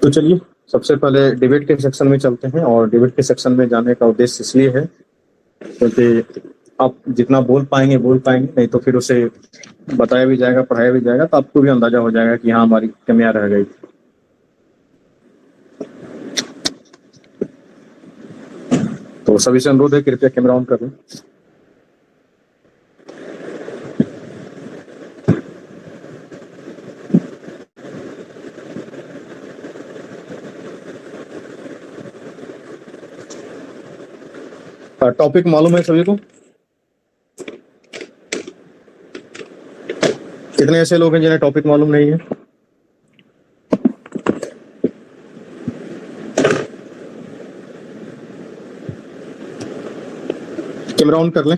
तो चलिए सबसे पहले डिबेट के सेक्शन में चलते हैं। और डिबेट के सेक्शन में जाने का उद्देश्य इसलिए है क्योंकि आप जितना बोल पाएंगे, नहीं तो फिर उसे बताया भी जाएगा, पढ़ाया भी जाएगा, तो आपको भी अंदाजा हो जाएगा कि हाँ हमारी कमियां रह गई। तो सभी से अनुरोध है, कृपया कैमरा ऑन कर लें। टॉपिक मालूम है सभी को? कितने ऐसे लोग हैं जिन्हें टॉपिक मालूम नहीं है? कैमरा ऑन कर लें।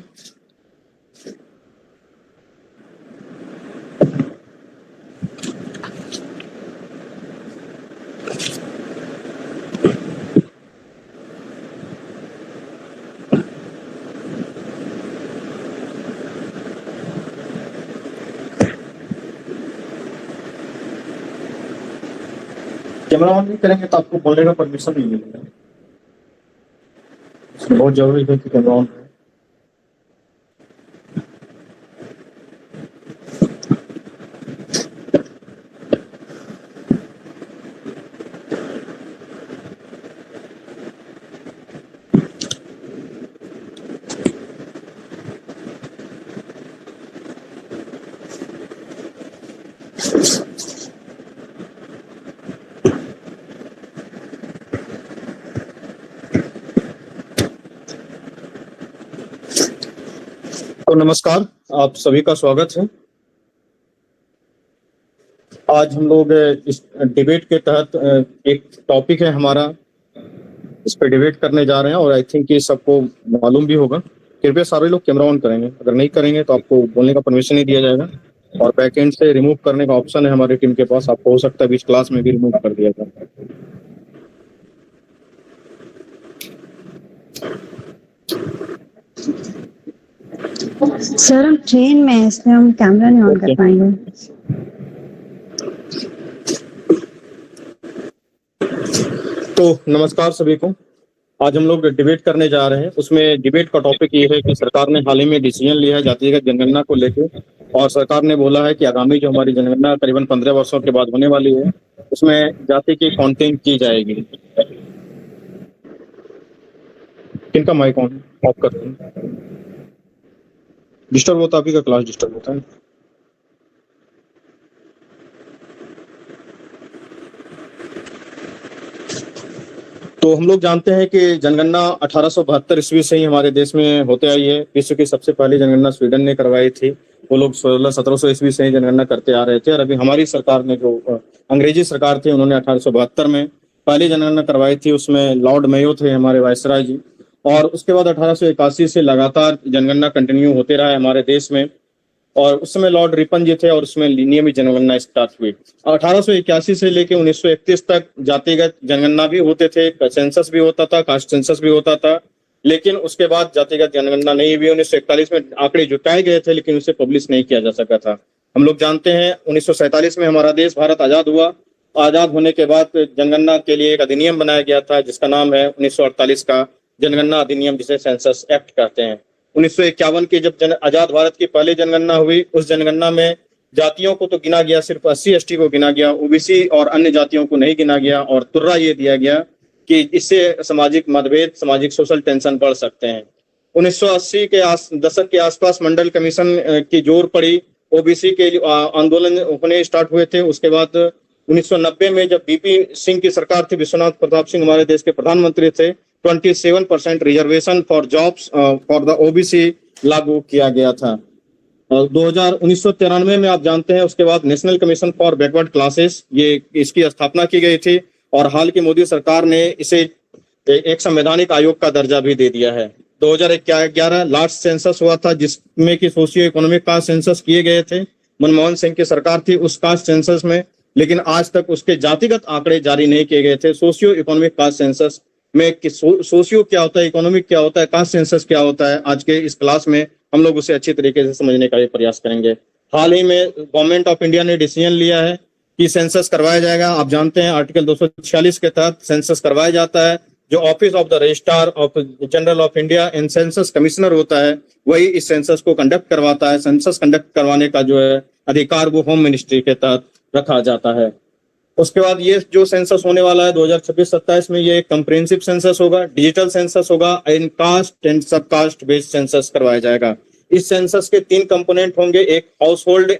कैमरा ऑन नहीं करेंगे तो आपको बोलने का परमिशन नहीं मिलेगा। बहुत जरूरी है कि कैमरा ऑन है। तो नमस्कार, आप सभी का स्वागत है। आज हम लोग इस डिबेट के तहत एक टॉपिक है हमारा, इस पे डिबेट करने जा रहे हैं और आई थिंक ये सबको मालूम भी होगा। कृपया सारे लोग कैमरा ऑन करेंगे, अगर नहीं करेंगे तो आपको बोलने का परमिशन नहीं दिया जाएगा। और बैकएंड से रिमूव करने का ऑप्शन है हमारी टीम के पास, आपको हो सकता है बीच क्लास में भी रिमूव कर दिया जाए। सर हम ट्रेन में हैं, इसलिए हम कैमरा नहीं ऑन कर पाएंगे। तो नमस्कार सभी को। आज हम लोग डिबेट करने जा रहे हैं। उसमें डिबेट का टॉपिक ये है कि सरकार ने हाल ही में डिसीजन लिया है जातिगत जनगणना को लेकर, और सरकार ने बोला है कि आगामी जो हमारी जनगणना करीबन 15 वर्षों के बाद होने वाली है, उसमें जाति की काउंटिंग की जाएगी। किनका माइक ऑन ऑफ कर दें? डिस्टर्ब होता है, आपकी का क्लास डिस्टर्ब होता है। तो हम लोग जानते हैं कि जनगणना 1872 ईस्वी से ही हमारे देश में होते आई है। विश्व की सबसे पहली जनगणना स्वीडन ने करवाई थी। वो लोग 1600-1700 ईस्वी से ही जनगणना करते आ रहे थे। और अभी हमारी सरकार ने, जो अंग्रेजी सरकार थी, उन्होंने 1872 में पहली जनगणना करवाई थी। उसमें लॉर्ड मेयो थे हमारे वायसराय जी। और उसके बाद 1881 से लगातार जनगणना कंटिन्यू होते रहा है हमारे देश में। और उस समय लॉर्ड रिपन जी थे और उसमें नियमित जनगणना स्टार्ट हुई। 1881 से लेकर 1931 तक जातिगत जनगणना भी होते थे, सेंसस भी होता था, कास्ट सेंसस भी होता था। लेकिन उसके बाद जातिगत जनगणना नहीं हुई। 1941 में आंकड़े जुटाए गए थे, लेकिन उसे पब्लिश नहीं किया जा सका था। हम लोग जानते हैं 1947 में हमारा देश भारत आजाद हुआ। आजाद होने के बाद जनगणना के लिए एक अधिनियम बनाया गया था, जिसका नाम है 1948 का जनगणना अधिनियम, जिसे सेंसस एक्ट कहते हैं। 1951 की जब आजाद भारत की पहली जनगणना हुई, उस जनगणना में जातियों को तो गिना गया, सिर्फ SC ST को गिना गया, OBC और अन्य जातियों को नहीं गिना गया। और तुर्रा ये दिया गया कि इससे सामाजिक मतभेद, सामाजिक सोशल टेंशन बढ़ सकते हैं। 1980 के दशक के आसपास मंडल कमीशन की जोर पड़ी, OBC के आंदोलन होने स्टार्ट हुए थे। उसके बाद 1990 में जब BP सिंह की सरकार थी, विश्वनाथ प्रताप सिंह हमारे देश के प्रधानमंत्री थे, 27% reservation for jobs for the OBC लागू किया गया था। 1993 में आप जानते हैं, उसके बाद national commission for backward classes, ये इसकी स्थापना की गई थी। और हाल की मोदी सरकार ने इसे एक संवैधानिक आयोग का दर्जा भी दे दिया है। 2011 लास्ट सेंसस हुआ था, जिसमें कि सोशियो इकोनॉमिक कास्ट सेंसस किए गए थे। मनमोहन सिंह की सरकार थी उस कास्ट सेंसस में, लेकिन आज तक उसके जातिगत आंकड़े जारी नहीं किए गए थे। सोशियो इकोनॉमिक कास्ट सेंसस में सोशियो क्या होता है, इकोनॉमिक क्या होता है, कास्ट सेंसस क्या होता है, आज के इस क्लास में हम लोग उसे अच्छी तरीके से समझने का प्रयास करेंगे। हाल ही में गवर्नमेंट ऑफ इंडिया ने डिसीजन लिया है कि सेंसस करवाया जाएगा। आप जानते हैं आर्टिकल 246 के तहत सेंसस करवाया जाता है। जो office of the registrar of general of India and census commissioner होता है, वही इस सेंसस को कंडक्ट करवाता है। सेंसस कंडक्ट करवाने का जो है अधिकार वो होम मिनिस्ट्री के तहत रखा जाता है। उसके बाद ये जो सेंसस होने वाला है 2026-27 में, ये एक कंप्रिहेंसिव सेंसस होगा, डिजिटल सेंसस होगा, इन कास्ट एंड सब कास्ट बेस्ड सेंसस करवाया जाएगा। इस सेंसस के 3 कंपोनेंट होंगे। एक हाउस होल्ड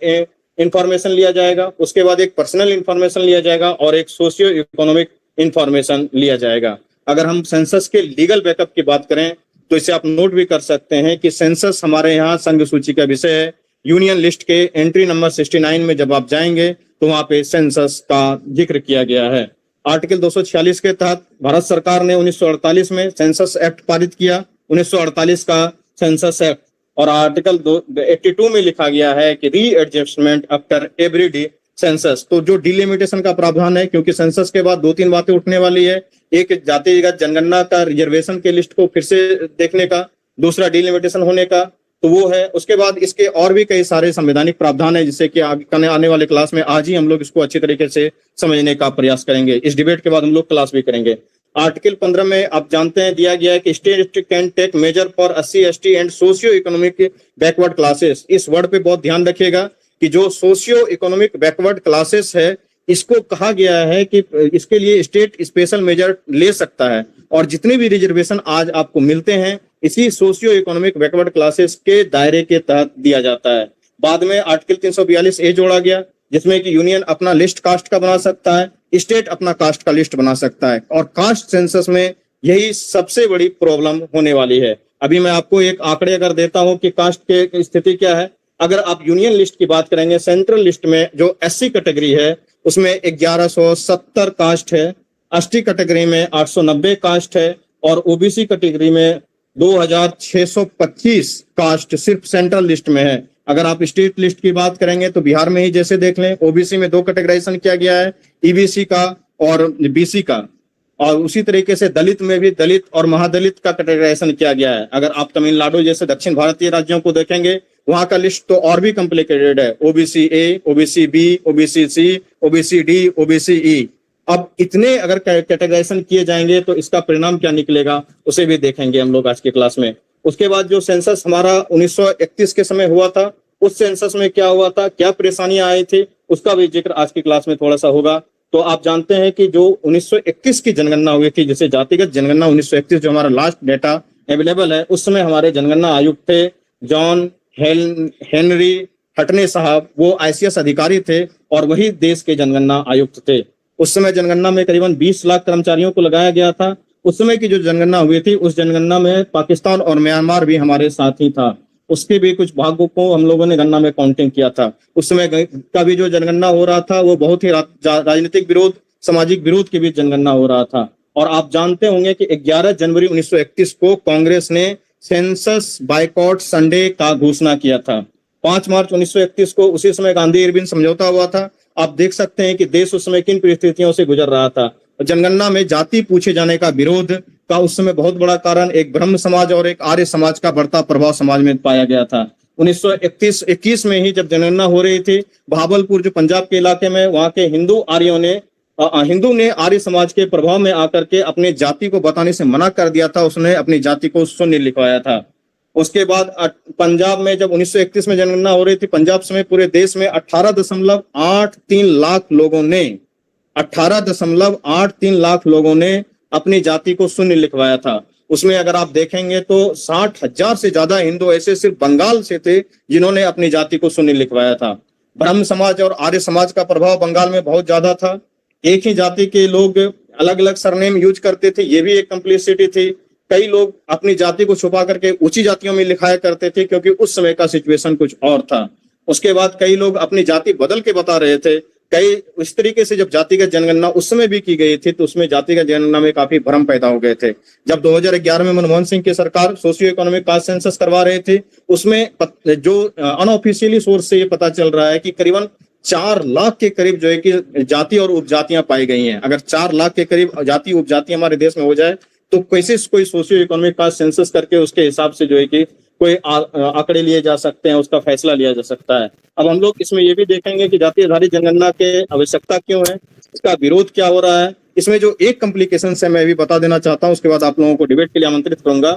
इंफॉर्मेशन लिया जाएगा, उसके बाद एक पर्सनल इंफॉर्मेशन लिया जाएगा और एक सोशियो इकोनॉमिक इंफॉर्मेशन लिया जाएगा। अगर हम सेंसस के लीगल बैकअप की बात करें तो इसे आप नोट भी कर सकते हैं कि सेंसस हमारे यहाँ संघ सूची का विषय है। यूनियन लिस्ट के एंट्री नंबर 69 में जब आप जाएंगे तो वहां पे सेंसस का जिक्र किया गया है। आर्टिकल 246 के तहत भारत सरकार ने 1948 में सेंसस एक्ट पारित किया, 1948 का सेंसस एक्ट। और आर्टिकल 82 में लिखा गया है कि रीएडजस्टमेंट आफ्टर एवरी सेंसस। तो जो डिलिमिटेशन का प्रावधान है, क्योंकि सेंसस के बाद 2-3 बातें उठने वाली है। एक जातिगत जनगणना का रिजर्वेशन के लिस्ट को फिर से देखने का, दूसरा डिलिमिटेशन होने का, तो वो है। उसके बाद इसके और भी कई सारे संवैधानिक प्रावधान है, जिससे कि आने वाले क्लास में आज ही हम लोग इसको अच्छी तरीके से समझने का प्रयास करेंगे। इस डिबेट के बाद हम लोग क्लास भी करेंगे। आर्टिकल 15 में आप जानते हैं दिया गया है कि state can take measure for SC ST and socio economic backward classes. इस वर्ड पे बहुत ध्यान रखिएगा कि जो सोशियो इकोनॉमिक बैकवर्ड क्लासेस है, इसको कहा गया है कि इसके लिए स्टेट स्पेशल मेजर ले सकता है। और जितने भी रिजर्वेशन आज आपको मिलते हैं इसी सोशियो इकोनॉमिक बैकवर्ड क्लासेस के दायरे के तहत दिया जाता है। बाद में आर्टिकल 342A जोड़ा गया, जिसमें कि यूनियन अपना लिस्ट कास्ट का बना सकता है, स्टेट अपना कास्ट का लिस्ट बना सकता है। और कास्ट सेंसस में यही सबसे बड़ी प्रॉब्लम होने वाली है। अभी मैं आपको एक आंकड़े अगर देता हूं कि कास्ट के स्थिति क्या है। अगर आप यूनियन लिस्ट की बात करेंगे, सेंट्रल लिस्ट में जो SC कैटेगरी है उसमें 1170 कास्ट है, ST कैटेगरी में 890 कास्ट है और OBC कैटेगरी में 2625 कास्ट सिर्फ सेंट्रल लिस्ट में है। अगर आप स्टेट लिस्ट की बात करेंगे तो बिहार में ही जैसे देख लें, OBC में 2 कैटेगराइजेशन किया गया है, EBC का और BC का। और उसी तरीके से दलित में भी दलित और महादलित का कैटेगराइजेशन किया गया है। अगर आप तमिलनाडु जैसे दक्षिण भारतीय राज्यों को देखेंगे, वहां का लिस्ट तो और भी कॉम्प्लिकेटेड है। OBC A, OBC B, OBC C, OBC D, OBC E। अब इतने अगर कैटेगराइजेशन किए जाएंगे तो इसका परिणाम क्या निकलेगा उसे भी देखेंगे हम लोग आज की क्लास में। उसके बाद जो सेंसस हमारा 1931 के समय हुआ था, उस सेंसस में क्या हुआ था, क्या परेशानियां आई थी, उसका भी जिक्र आज की क्लास में थोड़ा सा होगा। तो आप जानते हैं कि जो 1921 की जनगणना हुई थी, जैसे जातिगत जनगणना 1931 जो हमारा लास्ट डेटा अवेलेबल है, उस समय हमारे जनगणना आयुक्त थे जॉन हेनरी हटने साहब। वो ICS अधिकारी थे और वही देश के जनगणना आयुक्त थे। उस समय जनगणना में करीबन 20 लाख कर्मचारियों को लगाया गया था। उस समय की जो जनगणना हुई थी, उस जनगणना में पाकिस्तान और म्यांमार भी हमारे साथ ही था। उसके भी कुछ भागों को हम लोगों ने गणना में काउंटिंग किया था। उस समय का भी जो जनगणना हो रहा था वो बहुत ही राजनीतिक विरोध, सामाजिक विरोध के बीच जनगणना हो रहा था। और आप जानते होंगे कि 11 जनवरी 1931 को कांग्रेस ने सेंसस बायकॉट संडे का घोषणा किया था। 5 मार्च 1931 को उसी समय गांधी इरविन समझौता हुआ था। आप देख सकते हैं कि देश उस समय किन परिस्थितियों से गुजर रहा था। जनगणना में जाति पूछे जाने का विरोध का उस समय बहुत बड़ा कारण एक ब्रह्म समाज और एक आर्य समाज का बढ़ता प्रभाव समाज में पाया गया था। 1921 में ही जब जनगणना हो रही थी, भावलपुर जो पंजाब के इलाके में, वहां के हिंदू ने आर्य समाज के प्रभाव में आकर के अपने जाति को बताने से मना कर दिया था। उसने अपनी जाति को शून्य लिखवाया था। उसके बाद पंजाब में जब 1931 में जनगणना हो रही थी, पंजाब समेत पूरे देश में 18.83 लाख लोगों ने 18.83 लाख लोगों ने अपनी जाति को शून्य लिखवाया था। उसमें अगर आप देखेंगे तो 60,000 से ज्यादा हिंदू ऐसे सिर्फ बंगाल से थे जिन्होंने अपनी जाति को शून्य लिखवाया था। ब्रह्म समाज और आर्य समाज का प्रभाव बंगाल में बहुत ज्यादा था। एक ही जाति के लोग अलग अलग सरनेम यूज करते थे, ये भी एक कम्प्लिसिटी थी। कई लोग अपनी जाति को छुपा करके ऊंची जातियों में लिखाया करते थे क्योंकि उस समय का सिचुएशन कुछ और था। उसके बाद कई लोग अपनी जाति बदल के बता रहे थे। कई इस तरीके से जब जातिगत जनगणना उस समय भी की गई थी तो उसमें जातिगत जनगणना में काफी भ्रम पैदा हो गए थे। जब 2011 में मनमोहन सिंह की सरकार सोशियो इकोनॉमिक कास्ट सेंसस करवा रहे थे, उसमें जो अनऑफिशियली सोर्स से ये पता चल रहा है कि करीबन 4 लाख के करीब जो है कि जाति और उपजातियां पाई गई हैं। अगर 4 लाख के करीब जाति उपजाति हमारे देश में हो जाए तो कैसे कोई सोशियो इकोनॉमिक कास्ट सेंसस करके उसके हिसाब से जो है कि कोई आंकड़े लिए जा सकते हैं, उसका फैसला लिया जा सकता है। अब हम लोग इसमें ये भी देखेंगे कि जाति आधारित जनगणना के आवश्यकता क्यों है, इसका विरोध क्या हो रहा है। इसमें जो एक कॉम्प्लिकेशन है मैं भी बता देना चाहता हूँ, उसके बाद आप लोगों को डिबेट के लिए आमंत्रित करूंगा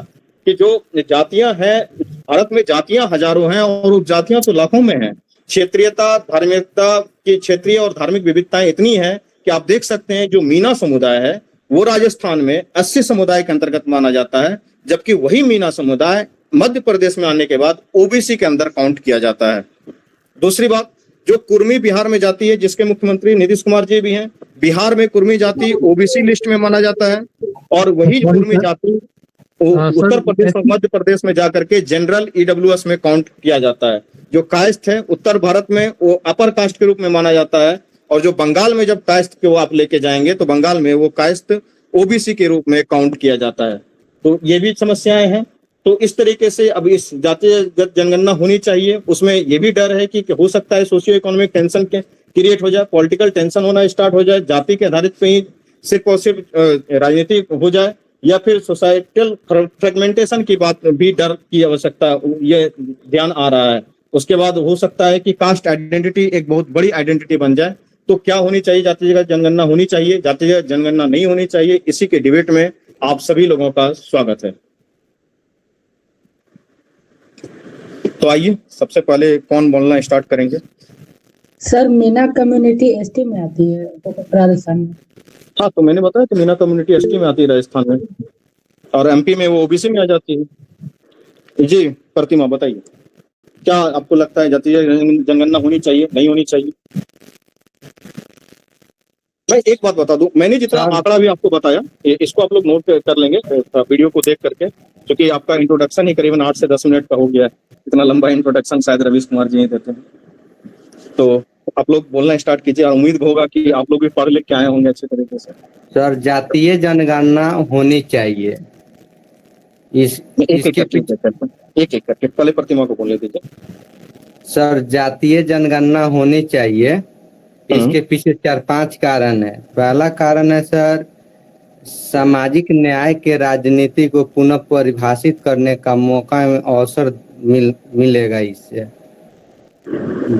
कि जो जातियां हैं, भारत में जातियां हजारों हैं और उपजातियां तो लाखों में हैं। क्षेत्रीयता, धार्मिकता की क्षेत्रीय और धार्मिक विविधताएं इतनी है कि आप देख सकते हैं जो मीना समुदाय है वो राजस्थान में 80 समुदाय के अंतर्गत माना जाता है, जबकि वही मीना समुदाय मध्य प्रदेश में आने के बाद ओबीसी के अंदर काउंट किया जाता है। दूसरी बात, जो कुर्मी बिहार में जाती है, जिसके मुख्यमंत्री नीतीश कुमार जी भी हैं, बिहार में कुर्मी जाति ओबीसी लिस्ट में माना जाता है, और वही कुर्मी जाति उत्तर प्रदेश और मध्य प्रदेश में जाकर के जनरल ईडब्ल्यूएस में काउंट किया जाता है। जो कास्ट है उत्तर भारत में वो अपर कास्ट के रूप में माना जाता है, और जो बंगाल में जब कास्ट को आप लेके जाएंगे तो बंगाल में वो कास्ट ओबीसी के रूप में काउंट किया जाता है। तो ये भी समस्याएं हैं। तो इस तरीके से अब इस जातीय जनगणना होनी चाहिए, उसमें ये भी डर है कि हो सकता है सोशियो इकोनॉमिक टेंशन के क्रिएट हो जाए, पॉलिटिकल टेंशन होना स्टार्ट हो जाए, जाति के आधारित पे ही सिर्फ और सिर्फ राजनीति हो जाए, या फिर सोसाइटल फ्रेगमेंटेशन की बात भी डर की आवश्यकता ये ध्यान आ रहा है। उसके बाद हो सकता है कि कास्ट आइडेंटिटी एक बहुत बड़ी आइडेंटिटी बन जाए। तो क्या होनी चाहिए, जातीय जनगणना होनी चाहिए, जातीय जनगणना नहीं होनी चाहिए, इसी के डिबेट में आप सभी लोगों का स्वागत है। तो आइए सबसे पहले कौन बोलना स्टार्ट करेंगे? सर, मीना कम्युनिटी एसटी में आती है राजस्थान में। हाँ, तो मैंने बताया कि मीना कम्युनिटी एसटी में आती है राजस्थान में, और एमपी में वो ओबीसी में आ जाती है। जी प्रतिमा बताइए, क्या आपको लगता है जातीय जनगणना होनी चाहिए, नहीं होनी चाहिए? मैं एक बात बता दूं, मैंने जितना आंकड़ा भी आपको बताया इसको आप लोग नोट कर लेंगे वीडियो को देख करके, क्योंकि आपका इंट्रोडक्शन ही करीबन 8 से 10 मिनट का हो गया है। इतना लंबा इंट्रोडक्शन शायद रवीश कुमार जी ही देते हैं। तो आप लोग बोलना स्टार्ट कीजिए, और उम्मीद होगा कि आप लोग भी पढ़ लिख के आए होंगे अच्छे तरीके से। सर, जातीय जनगणना होनी चाहिए। एक एक करके पहले प्रतिमा को बोलने दीजिए। सर, जातीय जनगणना होनी चाहिए, इसके पीछे 4-5 कारण है। पहला कारण है सर, सामाजिक न्याय के राजनीति को पुनः परिभाषित करने का मौका अवसर मिलेगा इससे।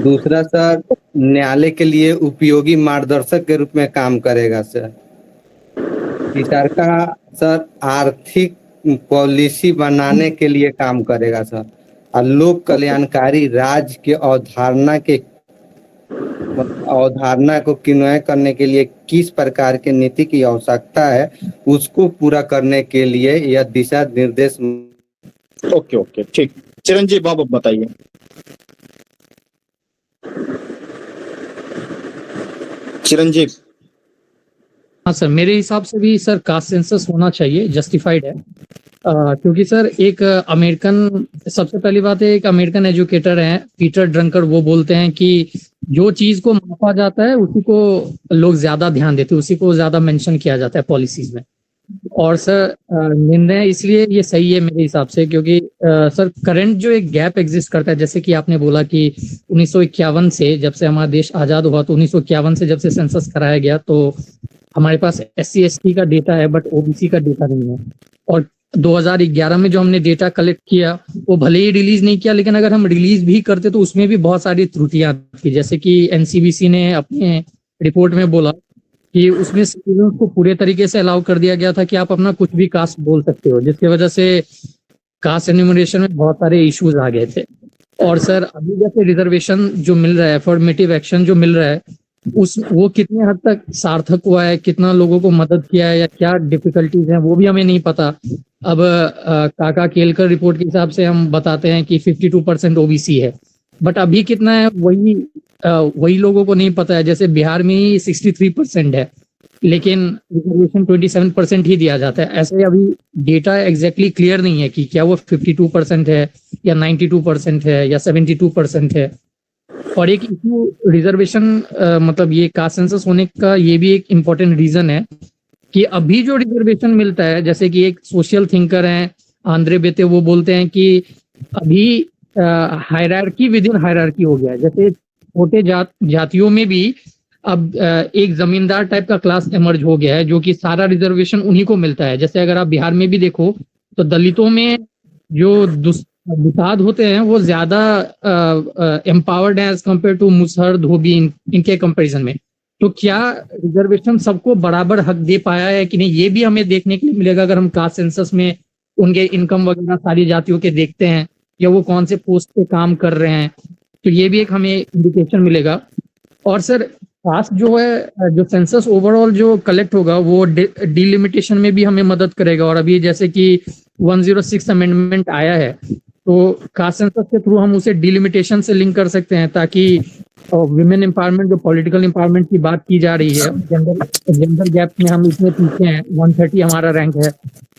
दूसरा सर, न्यायालय के लिए उपयोगी मार्गदर्शक के रूप में काम करेगा सर। तीसरा सर, आर्थिक पॉलिसी बनाने के लिए काम करेगा सर, और लोक कल्याणकारी राज्य के अवधारणा को क्रियान्वयन करने के लिए किस प्रकार की नीति की आवश्यकता है उसको पूरा करने के लिए यह दिशा निर्देश। ओके ठीक। चिरंजीव बाबू बताइए। चिरंजीव। हाँ सर, मेरे हिसाब से भी सर कास्ट सेंसस होना चाहिए, जस्टिफाइड है। क्योंकि सर एक अमेरिकन, सबसे पहली बात है, एक अमेरिकन एजुकेटर हैं पीटर ड्रंकर, वो बोलते हैं कि जो चीज को मापा जाता है उसी को लोग ज्यादा ध्यान देते हैं, उसी को ज्यादा मेंशन किया जाता है पॉलिसीज में। और सर निर्णय इसलिए ये सही है मेरे हिसाब से, क्योंकि सर करंट जो एक गैप एग्जिस्ट करता है, जैसे कि आपने बोला कि 1951 से, जब से हमारा देश आजाद हुआ, तो 1951 से जब से सेंसस कराया गया तो हमारे पास SC ST का डेटा है, बट OBC का डेटा नहीं है। और 2011 में जो हमने डेटा कलेक्ट किया वो भले ही रिलीज नहीं किया, लेकिन अगर हम रिलीज भी करते तो उसमें भी बहुत सारी त्रुटियां थी। जैसे कि NCBC ने अपने रिपोर्ट में बोला कि उसमें सिटीजन्स को पूरे तरीके से अलाउ कर दिया गया था कि आप अपना कुछ भी कास्ट बोल सकते हो, जिसकी वजह से कास्ट एन्यूमरेशन में बहुत सारे इश्यूज आ गए थे। और सर अभी जैसे रिजर्वेशन जो मिल रहा है, अफर्मेटिव एक्शन जो मिल रहा है, वो कितने हद तक सार्थक हुआ है, कितना लोगों को मदद किया है, या क्या डिफिकल्टीज हैं वो भी हमें नहीं पता। अब काका केलकर रिपोर्ट के हिसाब से हम बताते हैं कि 52% OBC है, बट अभी कितना है वही लोगों को नहीं पता है। जैसे बिहार में ही 63% है, लेकिन रिजर्वेशन 27% ही दिया जाता है। ऐसे अभी डेटा एग्जैक्टली क्लियर नहीं है कि क्या वो 52% है या 92% है या 72% है। और एक इशू रिजर्वेशन मतलब ये कास्ट सेंसस होने का ये भी एक इम्पोर्टेंट रीजन है कि अभी जो रिजर्वेशन मिलता है, जैसे कि एक सोशल थिंकर हैं आंद्रे बेते, वो बोलते हैं कि अभी हायरार्की विद इन हायरार्की हो गया है। जैसे छोटे जातियों में भी अब एक जमींदार टाइप का क्लास इमर्ज हो गया है, जो कि सारा रिजर्वेशन उन्हीं को मिलता है। जैसे अगर आप बिहार में भी देखो तो दलितों में जो बुताद होते हैं वो ज्यादा एम्पावर्ड हैं एज कम्पेयर टू मुसहर धोबी इनके कंपैरिजन में। तो क्या रिजर्वेशन सबको बराबर हक दे पाया है कि नहीं, ये भी हमें देखने के लिए मिलेगा अगर हम कास्ट सेंसस में उनके इनकम वगैरह सारी जातियों के देखते हैं, या वो कौन से पोस्ट पे काम कर रहे हैं, तो ये भी एक हमें इंडिकेशन मिलेगा। और सर कास्ट जो है, जो सेंसस ओवरऑल जो कलेक्ट होगा वो डिलिमिटेशन में भी हमें मदद करेगा। और अभी जैसे कि 106 अमेंडमेंट आया है, तो कास्ट सेंसस के थ्रू हम उसे डिलिमिटेशन से लिंक कर सकते हैं, ताकि विमेन एम्पावरमेंट, जो पॉलिटिकल एम्पावरमेंट की बात की जा रही है, जेंडर गैप में हम इतने पीछे हैं, 130 हमारा रैंक है,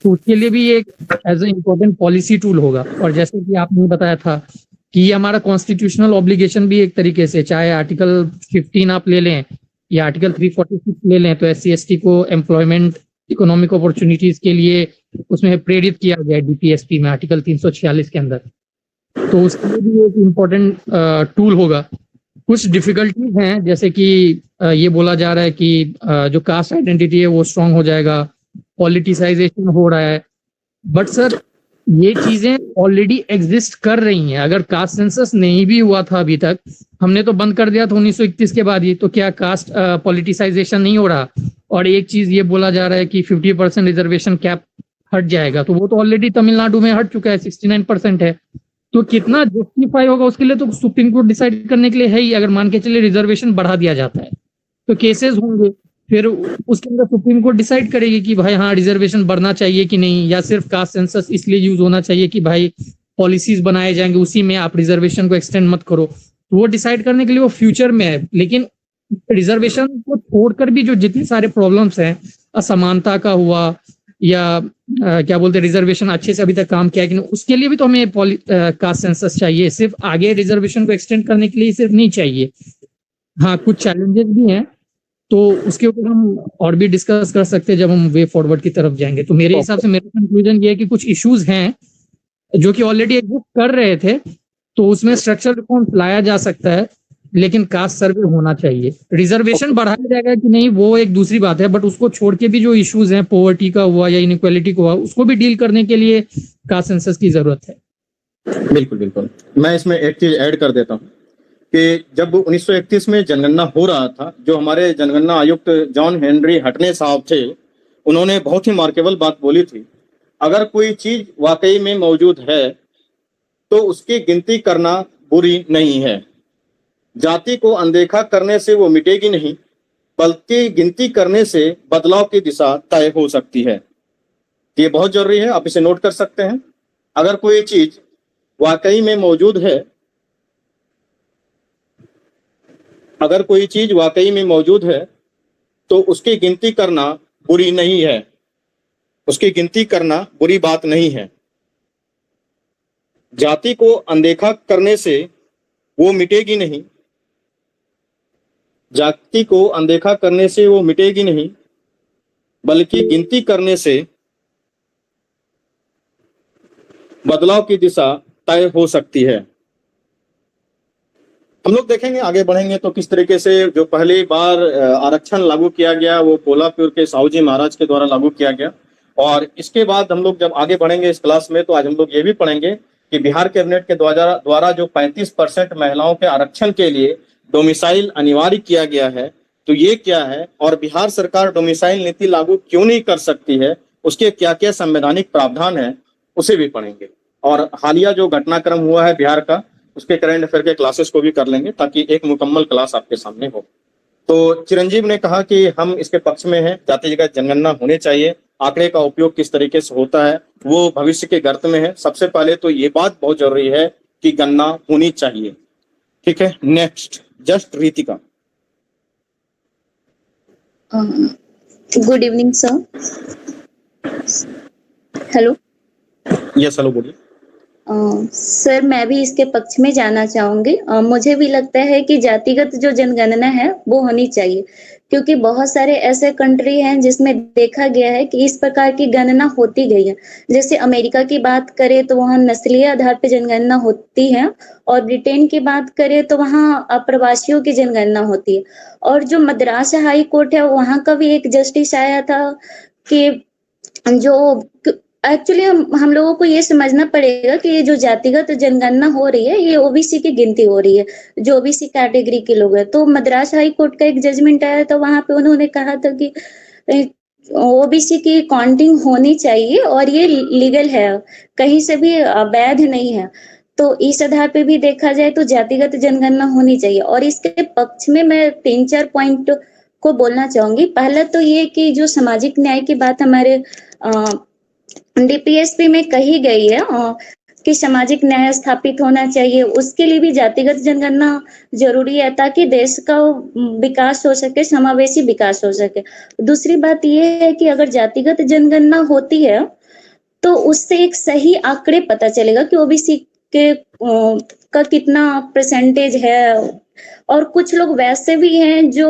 तो उसके लिए भी एक as a important policy tool होगा। और जैसे कि आपने बताया था कि ये हमारा कॉन्स्टिट्यूशनल ऑब्लिगेशन भी एक तरीके से, चाहे आर्टिकल 15 आप ले लें या आर्टिकल 346 ले लें, तो SC/ST को एम्प्लॉयमेंट इकोनॉमिक अपॉर्चुनिटीज के लिए उसमें प्रेरित किया गया है DPSP में आर्टिकल 346 के अंदर, तो उसके लिए भी एक इम्पोर्टेंट टूल होगा। कुछ डिफिकल्टीज हैं, जैसे कि ये बोला जा रहा है कि जो कास्ट आइडेंटिटी है वो स्ट्रांग हो जाएगा, पॉलिटिसाइजेशन हो रहा है, बट सर ये चीजें ऑलरेडी एग्जिस्ट कर रही हैं। अगर कास्ट सेंसस नहीं भी हुआ था अभी तक, हमने तो बंद कर दिया था 1931 के बाद ही, तो क्या कास्ट पॉलिटिसाइजेशन नहीं हो रहा? और एक चीज ये बोला जा रहा है कि 50% रिजर्वेशन कैप हट जाएगा, तो वो तो ऑलरेडी तमिलनाडु में हट चुका है, 69% है। तो कितना जस्टिफाई होगा उसके लिए तो सुप्रीम कोर्ट डिसाइड करने के लिए है ही। अगर मान के चलिए रिजर्वेशन बढ़ा दिया जाता है तो केसेस होंगे, फिर उसके अंदर सुप्रीम कोर्ट डिसाइड करेगी कि भाई हाँ रिजर्वेशन बढ़ना चाहिए कि नहीं, या सिर्फ कास्ट सेंसस इसलिए यूज होना चाहिए कि भाई पॉलिसीज बनाए जाएंगे उसी में आप रिजर्वेशन को एक्सटेंड मत करो। तो वो डिसाइड करने के लिए वो फ्यूचर में है। लेकिन रिजर्वेशन को छोड़कर भी जो जितने सारे प्रॉब्लम्स हैं, असमानता का हुआ या क्या बोलते हैं, रिजर्वेशन अच्छे से अभी तक काम किया कि नहीं, उसके लिए भी तो हमें कास्ट सेंसस चाहिए। सिर्फ आगे रिजर्वेशन को एक्सटेंड करने के लिए सिर्फ नहीं चाहिए। हाँ कुछ चैलेंजेस भी हैं, तो उसके ऊपर हम और भी डिस्कस कर सकते हैं जब हम वे फॉरवर्ड की तरफ जाएंगे। तो मेरे हिसाब से मेरा कंक्लूजन ये है कि कुछ इश्यूज हैं जो कि ऑलरेडी एग्जिस्ट कर रहे थे, तो उसमें स्ट्रक्चरल रिफॉर्म लाया जा सकता है, लेकिन कास्ट सर्वे होना चाहिए। रिजर्वेशन बढ़ाया जाएगा कि नहीं वो एक दूसरी बात है, बट उसको छोड़ के भी जो इश्यूज हैं, पॉवर्टी का हुआ या इनइक्वालिटी का हुआ, उसको भी डील करने के लिए कास्ट सेंसस की जरूरत है। बिल्कुल बिल्कुल, मैं इसमें एक चीज ऐड कर देता हूँ कि जब 1931 में जनगणना हो रहा था, जो हमारे जनगणना आयुक्त जॉन हेनरी हटने साहब थे, उन्होंने बहुत ही मार्केबल बात बोली थी, अगर कोई चीज वाकई में मौजूद है तो उसकी गिनती करना बुरी नहीं है। जाति को अनदेखा करने से वो मिटेगी नहीं, बल्कि गिनती करने से बदलाव की दिशा तय हो सकती है। ये बहुत जरूरी है, आप इसे नोट कर सकते हैं। अगर कोई चीज वाकई में मौजूद है, अगर कोई चीज वाकई में मौजूद है तो उसकी गिनती करना बुरी नहीं है, उसकी गिनती करना बुरी बात नहीं है। जाति को अनदेखा करने से वो मिटेगी नहीं, जाति को अनदेखा करने से वो मिटेगी नहीं, बल्कि गिनती करने से बदलाव की दिशा तय हो सकती है। हम लोग देखेंगे, आगे बढ़ेंगे तो किस तरीके से जो पहली बार आरक्षण लागू किया गया वो कोल्हापुर के साहू जी महाराज के द्वारा लागू किया गया। और इसके बाद हम लोग जब आगे बढ़ेंगे इस क्लास में, तो आज हम लोग ये भी पढ़ेंगे कि बिहार कैबिनेट के द्वारा जो 35% महिलाओं के आरक्षण के लिए डोमिसाइल अनिवार्य किया गया है, तो ये क्या है और बिहार सरकार डोमिसाइल नीति लागू क्यों नहीं कर सकती है, उसके क्या क्या संवैधानिक प्रावधान है, उसे भी पढ़ेंगे। और हालिया जो घटनाक्रम हुआ है बिहार का, उसके करंट अफेयर के क्लासेस को भी कर लेंगे, ताकि एक मुकम्मल क्लास आपके सामने हो। तो चिरंजीव ने कहा कि हम इसके पक्ष में हैं, जातिगत जनगणना होनी चाहिए। आंकड़े का उपयोग किस तरीके से होता है वो भविष्य के गर्त में है। सबसे पहले तो ये बात बहुत जरूरी है कि गणना होनी चाहिए। ठीक है, next just Ritika. Good evening sir. Hello. Yes hello, बोलिए। सर मैं भी इसके पक्ष में जाना चाहूंगी। मुझे भी लगता है कि जातिगत जो जनगणना है वो होनी चाहिए, क्योंकि बहुत सारे ऐसे कंट्री हैं जिसमें देखा गया है कि इस प्रकार की गणना होती गई है। जैसे अमेरिका की बात करें तो वहाँ नस्लीय आधार पर जनगणना होती है, और ब्रिटेन की बात करें तो वहाँ अप्रवासियों की जनगणना होती है। और जो मद्रास हाई कोर्ट है वहाँ का भी एक जस्टिस आया था कि जो एक्चुअली हम लोगों को ये समझना पड़ेगा कि ये जो जातिगत जनगणना हो रही है ये ओबीसी की गिनती हो रही है, जो ओबीसी कैटेगरी के लोग हैं। तो मद्रास हाई कोर्ट का एक जजमेंट आया था, वहां पे उन्होंने कहा था कि ओबीसी की काउंटिंग होनी चाहिए और ये लीगल है, कहीं से भी अवैध नहीं है। तो इस आधार पे भी देखा जाए तो जातिगत जनगणना होनी चाहिए। और इसके पक्ष में मैं 3-4 पॉइंट को बोलना चाहूंगी। पहला तो ये कि जो सामाजिक न्याय की बात हमारे डीपीएसपी में कही गई है कि सामाजिक न्याय स्थापित होना चाहिए, उसके लिए भी जातिगत जनगणना जरूरी है ताकि देश का विकास हो सके, समावेशी विकास हो सके। दूसरी बात ये है कि अगर जातिगत जनगणना होती है तो उससे एक सही आंकड़े पता चलेगा कि ओबीसी के का कितना परसेंटेज है। और कुछ लोग वैसे भी हैं जो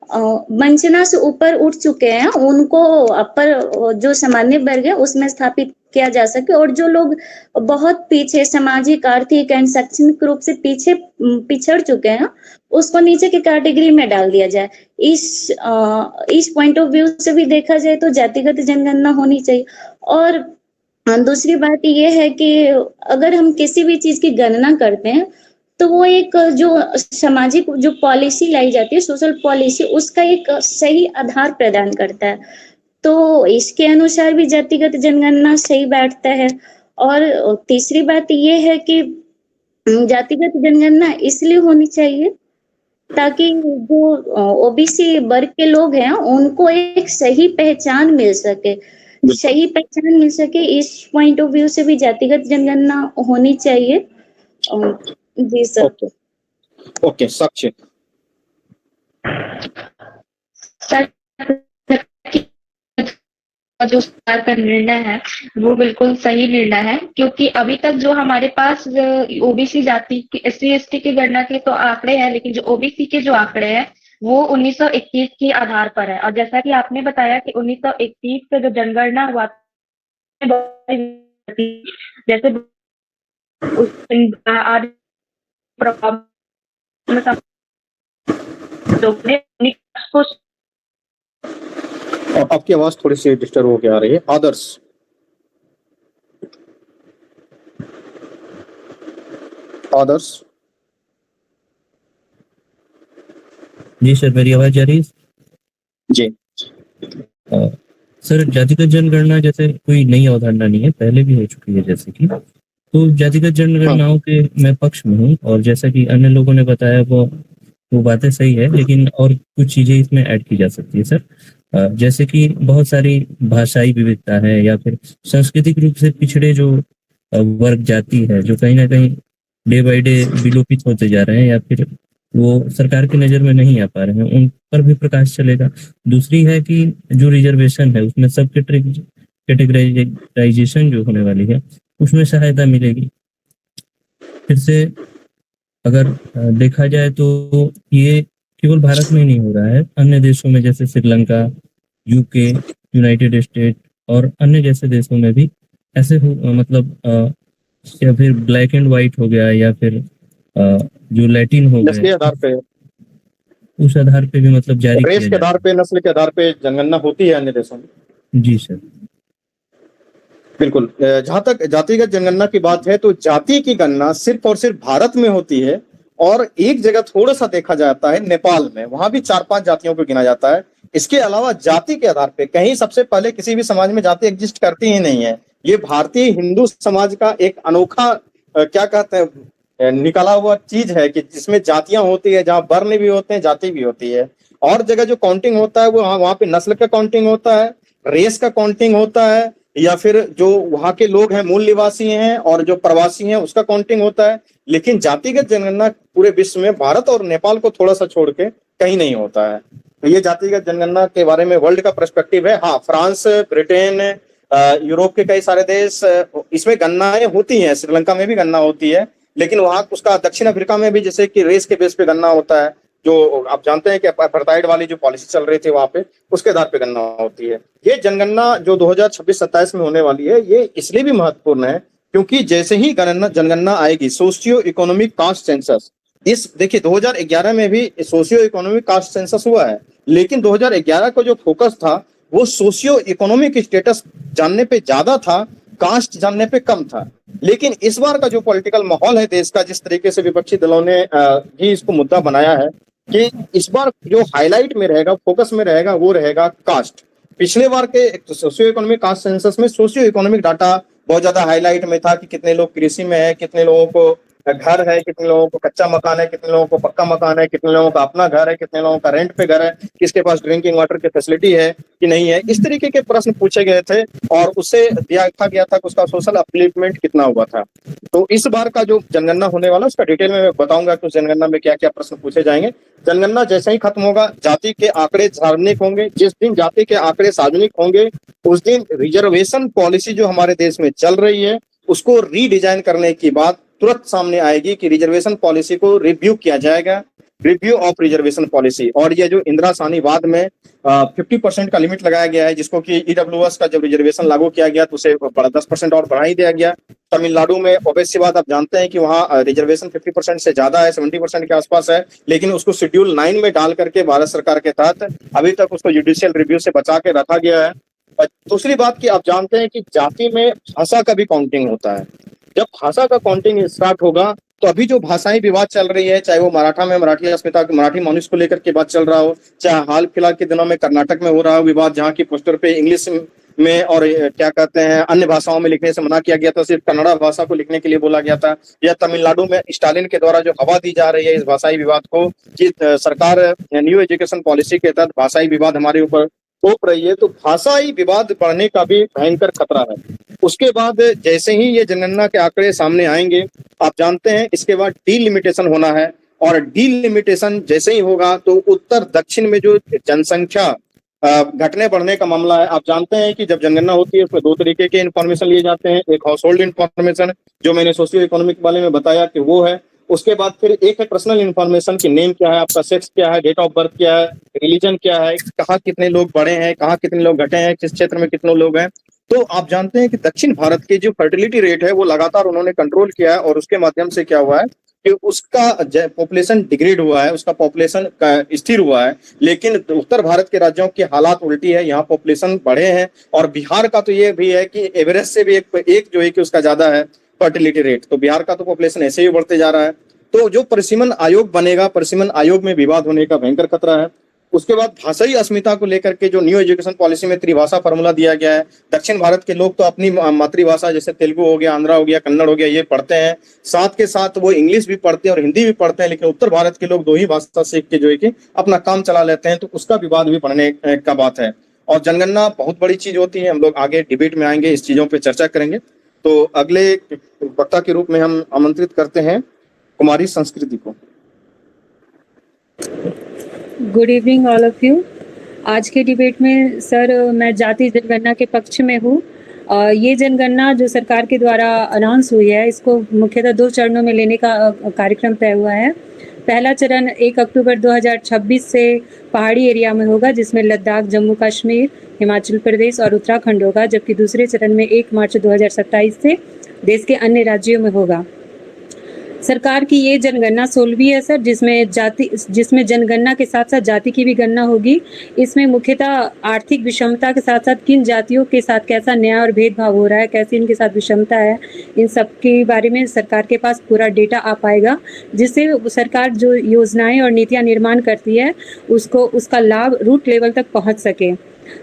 वंचना से ऊपर उठ चुके हैं, उनको अपर जो सामान्य वर्ग है उसमें स्थापित किया जा सके। और जो लोग बहुत पीछे सामाजिक, आर्थिक एंड शैक्षणिक रूप से पिछड़ चुके हैं उसको नीचे की कैटेगरी में डाल दिया जाए। इस पॉइंट ऑफ व्यू से भी देखा जाए तो जातिगत जनगणना होनी चाहिए। और दूसरी बात ये है कि अगर हम किसी भी चीज की गणना करते हैं तो वो एक जो सामाजिक जो पॉलिसी लाई जाती है, सोशल पॉलिसी, उसका एक सही आधार प्रदान करता है। तो इसके अनुसार भी जातिगत जनगणना सही बैठता है। और तीसरी बात ये है कि जातिगत जनगणना इसलिए होनी चाहिए ताकि जो ओबीसी वर्ग के लोग हैं उनको एक सही पहचान मिल सके, इस पॉइंट ऑफ व्यू से भी जातिगत जनगणना होनी चाहिए। जी सर। ओके साक्षी। सर, जो सरकार का निर्णय है वो बिल्कुल सही निर्णय है, क्योंकि अभी तक जो हमारे पास ओबीसी जाति की SC/ST की गणना के तो आंकड़े हैं, लेकिन जो ओबीसी के जो आंकड़े हैं वो 1921 के आधार पर है। और जैसा कि आपने बताया कि 1921 से जो जनगणना हुआ जैसे आज आपकी आवाज थोड़ी सी डिस्टर्ब होकर आ रही है। आदर्श जी सर, मेरी आवाज जा रही है? जी सर, जातिगत जनगणना जैसे कोई नई अवधारणा नहीं है, पहले भी हो चुकी है जैसे कि, तो जातिगत जनगणनाओं के मैं पक्ष में हूँ। और जैसा कि अन्य लोगों ने बताया वो बातें सही है, लेकिन और कुछ चीजें इसमें ऐड की जा सकती है सर। जैसे कि बहुत सारी भाषाई विविधता है या फिर सांस्कृतिक रूप से पिछड़े जो वर्ग जाति है, जो कहीं ना कहीं डे बाय डे विलोपित होते जा रहे हैं या फिर वो सरकार की नजर में नहीं आ पा रहे हैं, उन पर भी प्रकाश चलेगा। दूसरी है कि जो रिजर्वेशन है उसमें सब कैटेगराइजेशन जो होने वाली है उसमें सहायता मिलेगी। फिर से अगर देखा जाए तो ये केवल भारत में नहीं हो रहा है, अन्य देशों में जैसे श्रीलंका, यूके, यूनाइटेड स्टेट और अन्य जैसे देशों में भी ऐसे मतलब या फिर ब्लैक एंड व्हाइट हो गया या फिर जो लैटिन हो गए, आधार पे, उस आधार पे भी मतलब जारी किया रेस के आधार पे, नस्ल के आधार पे जनगणना होती है अन्य देशों में। जी सर, बिल्कुल। जहां तक जातिगत जनगणना की बात है तो जाति की गणना सिर्फ और सिर्फ भारत में होती है और एक जगह थोड़ा सा देखा जाता है नेपाल में, वहां भी 4-5 जातियों को गिना जाता है। इसके अलावा जाति के आधार पे कहीं सबसे पहले किसी भी समाज में जाति एग्जिस्ट करती ही नहीं है। ये भारतीय हिंदू समाज का एक अनोखा क्या कहते हैं निकाला हुआ चीज है कि जिसमें जातियां होती है, जहाँ वर्ण भी होते हैं, जाति भी होती है। और जगह जो काउंटिंग होता है वो वहां पे नस्ल का काउंटिंग होता है, रेस का काउंटिंग होता है, या फिर जो वहां के लोग हैं मूल निवासी हैं और जो प्रवासी हैं उसका काउंटिंग होता है। लेकिन जातिगत जनगणना पूरे विश्व में भारत और नेपाल को थोड़ा सा छोड़ के कहीं नहीं होता है। तो ये जातिगत जनगणना के बारे में वर्ल्ड का पर्सपेक्टिव है। हाँ, फ्रांस, ब्रिटेन, यूरोप के कई सारे देश इसमें गणनाएं होती हैं, श्रीलंका में भी गणना होती है, लेकिन वहाँ उसका दक्षिण अफ्रीका में भी जैसे कि रेस के बेस पे गणना होता है, जो आप जानते हैं कि अपार्थाइड वाली जो पॉलिसी चल रही थी वहां पे, उसके आधार पे गणना होती है। ये जनगणना जो 2026-27 में होने वाली है ये इसलिए भी महत्वपूर्ण है क्योंकि जैसे ही जनगणना आएगी, सोशियो इकोनॉमिक कास्ट सेंसस, इस देखिए 2011 में भी सोशियो इकोनॉमिक कास्ट सेंसस हुआ है, लेकिन 2011 का जो फोकस था वो सोशियो इकोनॉमिक स्टेटस जानने पे ज्यादा था, कास्ट जानने पे कम था। लेकिन इस बार का जो पॉलिटिकल माहौल है देश का, जिस तरीके से विपक्षी दलों ने भी इसको मुद्दा बनाया है कि इस बार जो हाईलाइट में रहेगा, फोकस में रहेगा, वो रहेगा कास्ट। पिछले बार के सोशियो इकोनॉमिक कास्ट सेंसस में सोशियो इकोनॉमिक डाटा बहुत ज्यादा हाईलाइट में था कि कितने लोग कृषि में है, कितने लोगों को घर है, कितने लोगों को कच्चा मकान है, कितने लोगों को पक्का मकान है, कितने लोगों का अपना घर है, कितने लोगों का रेंट पे घर है, किसके पास ड्रिंकिंग वाटर की फैसिलिटी है कि नहीं है। इस तरीके के प्रश्न पूछे गए थे और उससे देखा गया था कि उसका सोशल अपलिफ्टमेंट कितना हुआ था। तो इस बार का जो जनगणना होने वाला, उसका डिटेल में मैं बताऊंगा कि उस जनगणना में क्या क्या प्रश्न पूछे जाएंगे। जनगणना जैसे ही खत्म होगा, जाति के आंकड़े सार्वजनिक होंगे। जिस दिन जाति के आंकड़े सार्वजनिक होंगे उस दिन रिजर्वेशन पॉलिसी जो हमारे देश में चल रही है उसको रीडिजाइन करने की बात तुरंत सामने आएगी कि रिजर्वेशन पॉलिसी को रिव्यू किया जाएगा, रिव्यू ऑफ रिजर्वेशन पॉलिसी। और ये जो इंदिरा साहनीवाद में 50% का लिमिट लगाया गया है, जिसको कि ईडब्ल्यूएस का जब रिजर्वेशन लागू किया गया तो उसे 10% और बढ़ा ही दिया गया। तमिलनाडु में ऑब्वियस बात आप जानते हैं कि वहाँ रिजर्वेशन 50% से ज्यादा है, 70% के आसपास है, लेकिन उसको शेड्यूल 9 में डाल करके भारत सरकार के तहत अभी तक उसको जुडिशियल रिव्यू से बचा के रखा गया है। दूसरी बात कि आप जानते हैं कि जाति में भाषा का भी काउंटिंग होता है। जब भाषा का काउंटिंग स्टार्ट होगा तो अभी जो भाषाई विवाद चल रही है, चाहे वो मराठा में मराठी अस्मिता, मराठी मनुष्य को लेकर के बात चल रहा हो, चाहे हाल फिलहाल के दिनों में कर्नाटक में हो रहा हो विवाद, जहाँ की पोस्टर पे इंग्लिश में और क्या कहते हैं अन्य भाषाओं में लिखने से मना किया गया था, सिर्फ कन्नड़ा भाषा को लिखने के लिए बोला गया था। या तमिलनाडु में स्टालिन के द्वारा जो हवा दी जा रही है इस भाषाई विवाद को, कि सरकार न्यू एजुकेशन पॉलिसी के तहत भाषाई विवाद हमारे ऊपर थोप रही है, तो भाषाई विवाद बढ़ने का भी भयंकर खतरा है। उसके बाद जैसे ही ये जनगणना के आंकड़े सामने आएंगे, आप जानते हैं इसके बाद डीलिमिटेशन होना है, और डीलिमिटेशन जैसे ही होगा तो उत्तर दक्षिण में जो जनसंख्या घटने बढ़ने का मामला है, आप जानते हैं कि जब जनगणना होती है उसमें 2 तरीके के इन्फॉर्मेशन लिए जाते हैं। एक हाउस होल्ड इन्फॉर्मेशन जो मैंने सोशियो इकोनॉमिक वाले में बताया कि वो है। उसके बाद फिर एक है पर्सनल इन्फॉर्मेशन की, नेम क्या है आपका, सेक्स क्या है, डेट ऑफ बर्थ क्या है, रिलीजन क्या है, कहाँ कितने लोग बढ़े हैं, कहाँ कितने लोग घटे हैं, किस क्षेत्र में कितने लोग हैं। तो आप जानते हैं कि दक्षिण भारत के जो फर्टिलिटी रेट है वो लगातार उन्होंने कंट्रोल किया है, और उसके माध्यम से क्या हुआ है कि उसका पॉपुलेशन डिग्रेड हुआ है, उसका पॉपुलेशन स्थिर हुआ है। लेकिन उत्तर भारत के राज्यों की हालात उल्टी है, यहाँ पॉपुलेशन बढ़े हैं। और बिहार का तो ये भी है कि एवरेज से भी एक जो है कि उसका ज्यादा है फर्टिलिटी रेट, तो बिहार का तो पॉपुलेशन ऐसे ही बढ़ते जा रहा है। तो जो परिसीमन आयोग बनेगा, परिसीमन आयोग में विवाद होने का भयंकर खतरा है। उसके बाद भाषाई अस्मिता को लेकर के जो न्यू एजुकेशन पॉलिसी में त्रिभाषा फॉर्मूला दिया गया है, दक्षिण भारत के लोग तो अपनी मातृभाषा जैसे तेलुगु हो गया, आंध्रा हो गया, कन्नड़ हो गया, ये पढ़ते हैं, साथ के साथ वो इंग्लिश भी पढ़ते हैं और हिंदी भी पढ़ते हैं। लेकिन उत्तर भारत के लोग 2 ही भाषा सीख के जो है कि अपना काम चला लेते हैं, तो उसका विवाद भी बढ़ने का बात है। और जनगणना बहुत बड़ी चीज होती है, हम लोग आगे डिबेट में आएंगे, इस चीजों पर चर्चा करेंगे। तो अगले वक्ता के रूप में हम आमंत्रित करते हैं कुमारी संस्कृति को। Good evening all of you. आज के डिबेट में सर मैं जाति जनगणना के पक्ष में हूँ। ये जनगणना जो सरकार के द्वारा अनाउंस हुई है, इसको मुख्यतः 2 चरणों में लेने का कार्यक्रम तय हुआ है। पहला चरण 1 अक्टूबर 2026 से पहाड़ी एरिया में होगा, जिसमें लद्दाख, जम्मू कश्मीर, हिमाचल प्रदेश और उत्तराखंड होगा, जबकि दूसरे चरण में 1 मार्च 2027 से देश के अन्य राज्यों में होगा। सरकार की ये जनगणना 16वीं है सर, जिसमें जनगणना के साथ साथ जाति की भी गणना होगी। इसमें मुख्यतः आर्थिक विषमता के साथ साथ किन जातियों के साथ कैसा न्याय और भेदभाव हो रहा है, कैसी इनके साथ विषमता है, इन सब के बारे में सरकार के पास पूरा डेटा आ पाएगा, जिससे सरकार जो योजनाएं और नीतियां निर्माण करती है उसका लाभ रूट लेवल तक पहुंच सके।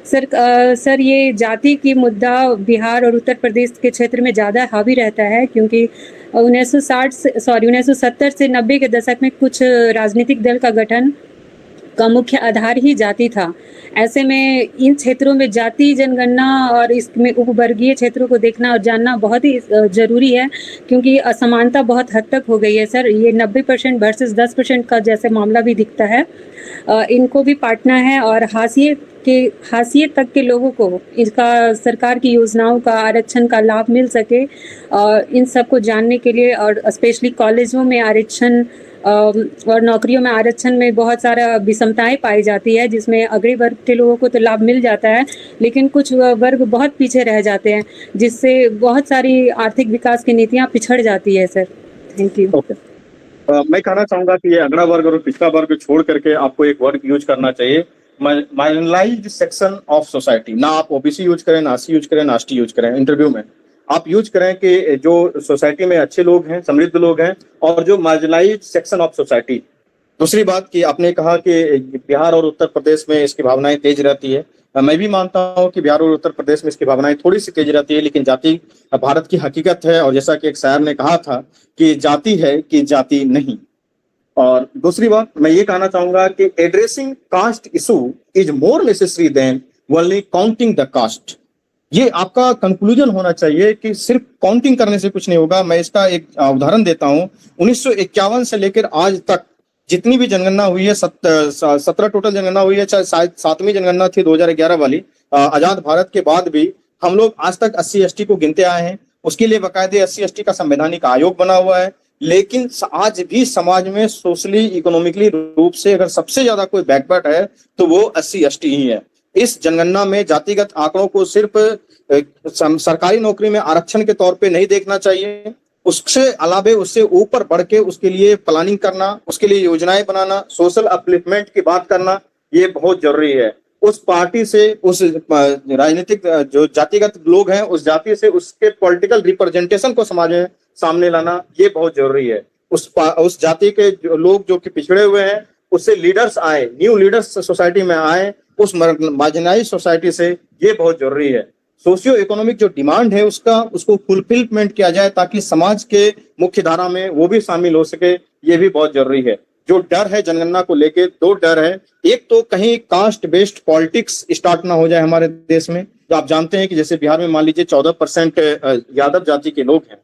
सर ये जाति की मुद्दा बिहार और उत्तर प्रदेश के क्षेत्र में ज़्यादा हावी रहता है, क्योंकि 1970 से 90 के दशक में कुछ राजनीतिक दल का गठन का मुख्य आधार ही जाति था। ऐसे में इन क्षेत्रों में जाति जनगणना और इसमें उपवर्गीय क्षेत्रों को देखना और जानना बहुत ही जरूरी है, क्योंकि असमानता बहुत हद तक हो गई है सर। ये 90% वर्सेस 10% का जैसे मामला भी दिखता है, इनको भी पाटना है और हाशिए तक के लोगों को इसका सरकार की योजनाओं का आरक्षण का लाभ मिल सके। इन सब को जानने के लिए, और स्पेशली कॉलेजों में आरक्षण और नौकरियों में आरक्षण में बहुत सारा विषमताएं पाई जाती है, जिसमें अग्रणी वर्ग के लोगों को तो लाभ मिल जाता है, लेकिन कुछ वर्ग बहुत पीछे रह जाते हैं, जिससे बहुत सारी आर्थिक विकास की नीतियां पिछड़ जाती है सर। Thank you. मैं कहना चाहूंगा कि ये अग्रणी वर्ग और पिछड़ा वर्ग छोड़ करके आपको एक वर्ग यूज करना चाहिए, मार्जिनलाइज्ड सेक्शन ऑफ सोसाइटी, ना आप ओबीसी यूज करें, ना एससी यूज करें, ना एसटी यूज करें, इंटरव्यू में आप यूज करें कि जो सोसाइटी में अच्छे लोग हैं, समृद्ध लोग हैं, और जो मार्जिनलाइज्ड सेक्शन ऑफ सोसाइटी। दूसरी बात कि आपने कहा कि बिहार और उत्तर प्रदेश में इसकी भावनाएं तेज रहती है। मैं भी मानता हूं कि बिहार और उत्तर प्रदेश में इसकी भावनाएं थोड़ी सी तेज रहती है, लेकिन जाति भारत की हकीकत है, और जैसा कि एक शायर ने कहा था कि जाति है कि जाति नहीं। और दूसरी बात मैं ये कहना चाहूंगा कि addressing caste issue is more necessary than only counting the caste. ये आपका कंक्लूजन होना चाहिए कि सिर्फ काउंटिंग करने से कुछ नहीं होगा। मैं इसका एक उदाहरण देता हूं। 1951 से लेकर आज तक जितनी भी जनगणना हुई है, 17 टोटल जनगणना हुई है, चाहे 7वीं जनगणना थी 2011 वाली, आजाद भारत के बाद भी हम लोग आज तक 80 एसटी को गिनते आए हैं। उसके लिए बाकायदे 80 एसटी का संवैधानिक आयोग बना हुआ है। लेकिन आज भी समाज में सोशली इकोनॉमिकली रूप से अगर सबसे ज्यादा कोई बैकवर्ड है तो वो 80 एसटी ही है। इस जनगणना में जातिगत आंकड़ों को सिर्फ सरकारी नौकरी में आरक्षण के तौर पे नहीं देखना चाहिए, उससे अलावे उससे ऊपर बढ़ के उसके लिए प्लानिंग करना, उसके लिए योजनाएं बनाना, सोशल अपलिफ्टमेंट की बात करना, ये बहुत जरूरी है। उस पार्टी से, उस राजनीतिक जो जातिगत लोग हैं, उस जाति से उसके पॉलिटिकल रिप्रेजेंटेशन को समाज में सामने लाना, ये बहुत जरूरी है। उस जाति के जो लोग जो कि पिछड़े हुए हैं, उससे लीडर्स आए, न्यू लीडर्स सोसाइटी में आए, उस मार्जिनाइज सोसाइटी से, ये बहुत जरूरी है। सोशियो इकोनॉमिक जो डिमांड है उसको फुलफिलमेंट किया जाए ताकि समाज के मुख्य धारा में वो भी शामिल हो सके, ये भी बहुत जरूरी है। जो डर है जनगणना को लेके, 2 डर है। एक तो कहीं कास्ट बेस्ड पॉलिटिक्स स्टार्ट ना हो जाए हमारे देश में। तो आप जानते हैं कि जैसे बिहार में मान लीजिए 14% यादव जाति के लोग हैं,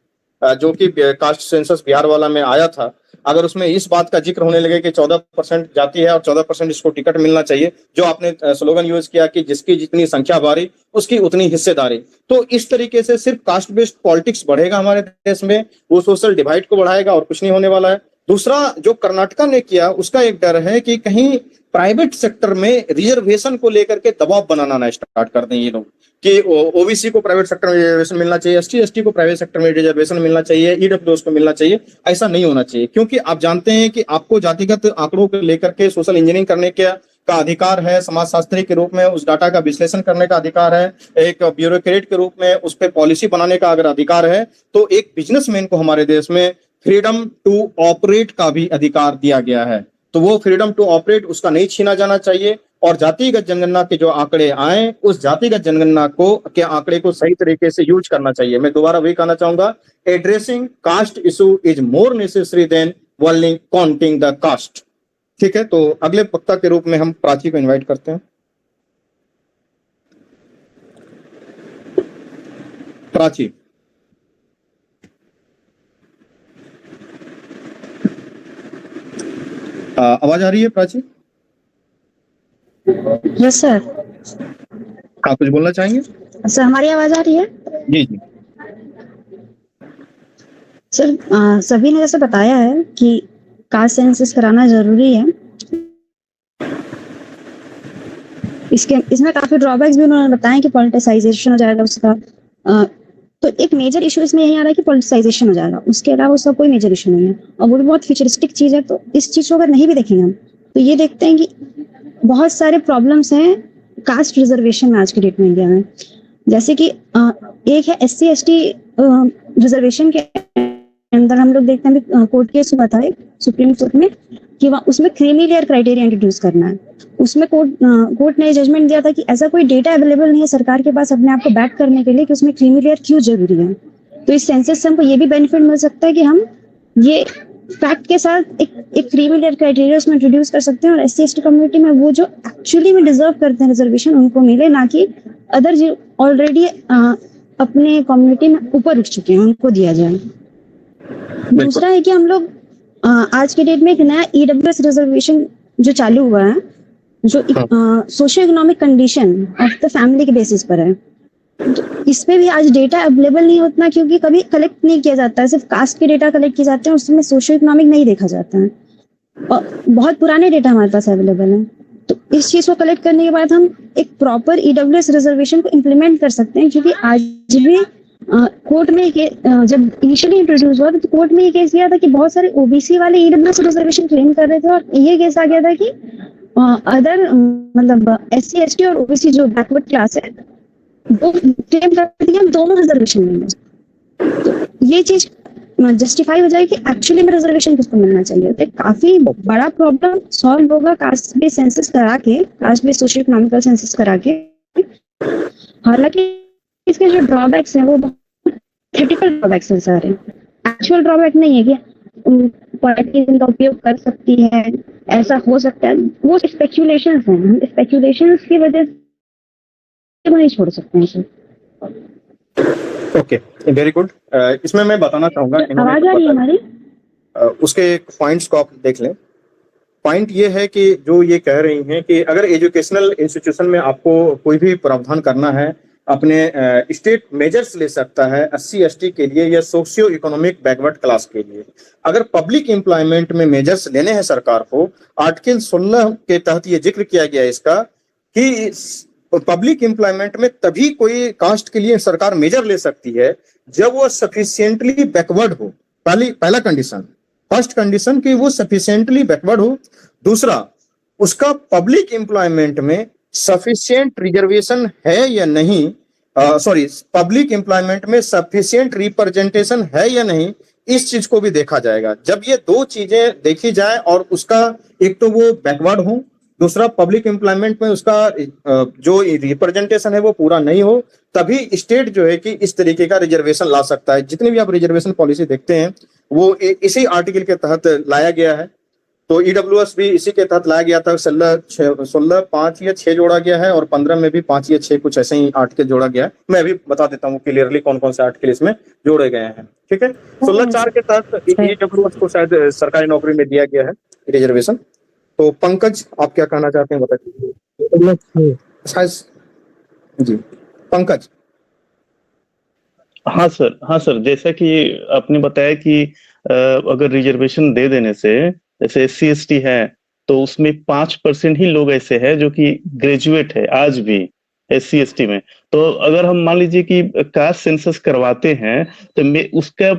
जो कि कास्ट सेंसस बिहार वाला में आया था। अगर उसमें इस बात का जिक्र होने लगे कि 14% जाति है और 14% इसको टिकट मिलना चाहिए, जो आपने स्लोगन यूज किया कि जिसकी जितनी संख्या भारी उसकी उतनी हिस्सेदारी, तो इस तरीके से सिर्फ कास्ट बेस्ड पॉलिटिक्स बढ़ेगा हमारे देश में, वो सोशल डिवाइड को बढ़ाएगा और कुछ नहीं होने वाला है। दूसरा जो कर्नाटका ने किया, उसका एक डर है कि कहीं प्राइवेट सेक्टर में रिजर्वेशन को लेकर के दबाव बनाना ना स्टार्ट कर दें ये लोग, कि ओबीसी को प्राइवेट सेक्टर में रिजर्वेशन मिलना चाहिए, एसटी एसटी को प्राइवेट सेक्टर में रिजर्वेशन मिलना चाहिए, ईडब्ल्यूएस को मिलना चाहिए। ऐसा नहीं होना चाहिए, क्योंकि आप जानते हैं कि आपको जातिगत आंकड़ों को लेकर के सोशल इंजीनियरिंग करने का अधिकार है, समाजशास्त्री के रूप में उस डाटा का विश्लेषण करने का अधिकार है, एक ब्यूरोक्रेट के रूप में उस पर पॉलिसी बनाने का अगर अधिकार है, तो एक बिजनेसमैन को हमारे देश में फ्रीडम टू ऑपरेट का भी अधिकार दिया गया है। तो वो फ्रीडम टू ऑपरेट उसका नहीं छीना जाना चाहिए। और जातिगत जनगणना के जो आंकड़े आए, उस जातिगत जनगणना के आंकड़े को सही तरीके से यूज करना चाहिए। मैं दोबारा वही कहना चाहूंगा, addressing caste issue is more necessary than only counting the caste. ठीक है, तो अगले वक्ता के रूप में हम प्राची को इनवाइट करते हैं। प्राची, आवाज आ रही है प्राची? Yes sir. आप कुछ बोलना चाहेंगे? सर हमारी आवाज आ रही है? जी जी सर, सभी ने जैसे बताया है कि कास्ट सेंसस कराना जरूरी है। इसमें काफी ड्रॉबैक्स भी उन्होंने बताया कि पॉलिटिसाइजेशन हो जाएगा उसका। तो एक मेजर इशू इसमें यही आ रहा है कि पॉलिटिसाइजेशन हो जाएगा, उसके अलावा उसका कोई मेजर इशू नहीं है, और वो भी बहुत फ्यूचरिस्टिक चीज है। तो इस चीज को अगर नहीं भी देखेंगे हम, तो ये देखते हैं कि बहुत सारे प्रॉब्लम्स हैं कास्ट रिजर्वेशन में आज की डेट में इंडिया में। जैसे कि एक है SC ST रिजर्वेशन के अंदर हम लोग देखते हैं, कोर्ट केस हुआ था सुप्रीम कोर्ट में कि उसमें क्रीमी लेयर क्राइटेरिया इंट्रोड्यूस करना है। उसमें कोर्ट ने जजमेंट दिया था कि ऐसा कोई डेटा अवेलेबल नहीं है सरकार के पास अपने आप को बैक करने के लिए कि उसमें क्रीमी लेयर क्यों जरूरी है। तो इस सेंसस से हमको ये भी बेनिफिट मिल सकता है कि हम ये फैक्ट के साथ एक क्रीमी लेयर क्राइटेरिया उसमें इंट्रोड्यूस कर सकते हैं, और SC ST कम्युनिटी में वो जो एक्चुअली में डिजर्व करते हैं रिजर्वेशन उनको मिले, ना कि अदर जो ऑलरेडी अपने कम्युनिटी में ऊपर उठ चुके हैं उनको दिया जाए। दूसरा है कि हम लोग आज के डेट में एक नया EWS रिजर्वेशन जो चालू हुआ है, जो socio economic condition of the family के बेसिस पर है। तो इसमें भी आज डेटा अवेलेबल नहीं होता, क्योंकि कभी कलेक्ट नहीं किया जाता है, सिर्फ कास्ट के डेटा कलेक्ट किए जाते हैं, उसमें सोशियो इकोनॉमिक नहीं देखा जाता है। और बहुत पुराने डेटा हमारे पास अवेलेबल है। तो इस चीज को कलेक्ट करने के बाद हम एक प्रॉपर EWS रिजर्वेशन को इम्प्लीमेंट कर सकते हैं। क्योंकि आज भी कोर्ट में जब इनिशियली इंट्रोड्यूस हुआ तो कोर्ट में ये केस गया था कि बहुत सारे OBC वाले EWS रिजर्वेशन क्लेम कर रहे थे, और ये केस आ गया था कि अदर मतलब SC ST और OBC जो बैकवर्ड क्लास है वो क्लेम करती है दोनों रिजर्वेशन में। तो ये चीज जस्टिफाई हो जाएगी कि एक्चुअली में रिजर्वेशन किसको मिलना चाहिए। तो काफी बड़ा प्रॉब्लम सॉल्व होगा कास्ट बेस्ड सेंसस करा के, caste based socio economical census करा के। हालांकि इसके जो ड्रॉबैक्स हैं वो क्रिटिकल ड्रॉबैक्स हैं सारे, एक्चुअल ड्रॉबैक नहीं है कि पॉलिटिक्स इनका उपयोग कर सकती है, ऐसा हो सकता है, वो स्पेक्यूलेशंस हैं। हम स्पेक्यूलेशंस की वजह से नहीं छोड़ सकते हैं इसे। Okay, very good. इसमें मैं बताना चाहूंगा, आवाज आ रही है हमारी? उसके पॉइंट्स को आप देख लें। पॉइंट ये है कि जो ये कह रही हैं कि अगर एजुकेशनल इंस्टीट्यूशन में आपको कोई भी प्रावधान करना है, अपने स्टेट मेजर्स ले सकता है SC ST के लिए या सोशियो इकोनॉमिक बैकवर्ड क्लास के लिए। अगर पब्लिक एम्प्लॉयमेंट में मेजर्स लेने हैं सरकार को, आर्टिकल 16 के तहत ये जिक्र किया गया है इसका कि पब्लिक एम्प्लॉयमेंट में तभी कोई कास्ट के लिए सरकार मेजर ले सकती है जब वो सफिशिएंटली बैकवर्ड हो। पहला कंडीशन, फर्स्ट कंडीशन कि वो सफिशिएंटली बैकवर्ड हो। दूसरा, उसका पब्लिक एम्प्लॉयमेंट में सफिशिएंट रिजर्वेशन है या नहीं, पब्लिक एम्प्लॉयमेंट में सफिशिएंट रिप्रेजेंटेशन है या नहीं, इस चीज को भी देखा जाएगा। जब ये दो चीजें देखी जाए और उसका एक तो वो बैकवर्ड हो, दूसरा पब्लिक एम्प्लॉयमेंट में उसका जो रिप्रेजेंटेशन है वो पूरा नहीं हो, तभी स्टेट जो है कि इस तरीके का रिजर्वेशन ला सकता है। जितनी भी आप रिजर्वेशन पॉलिसी देखते हैं वो इसी आर्टिकल के तहत लाया गया है। तो EWS भी इसी के तहत लाया गया था। 16, 5 या 6 जोड़ा गया है और 15 में भी 5 या 6 कुछ ऐसे ही आर्टिकल जोड़ा गया है। मैं अभी बता देता हूँ क्लियरली कौन कौन से आर्टिकल इसमें जोड़े गए हैं। ठीक है, 16(4) के तहत EWS को शायद सरकारी नौकरी में दिया गया है रिजर्वेशन। तो पंकज, आप क्या कहना चाहते हैं बताइए। जी पंकज। हाँ सर, जैसा कि आपने बताया कि अगर रिजर्वेशन दे देने से, जैसे SC ST है तो उसमें 5% ही लोग ऐसे हैं जो कि ग्रेजुएट है आज भी SC ST में। तो अगर हम मान लीजिए कि कास्ट सेंसस करवाते हैं तो उसका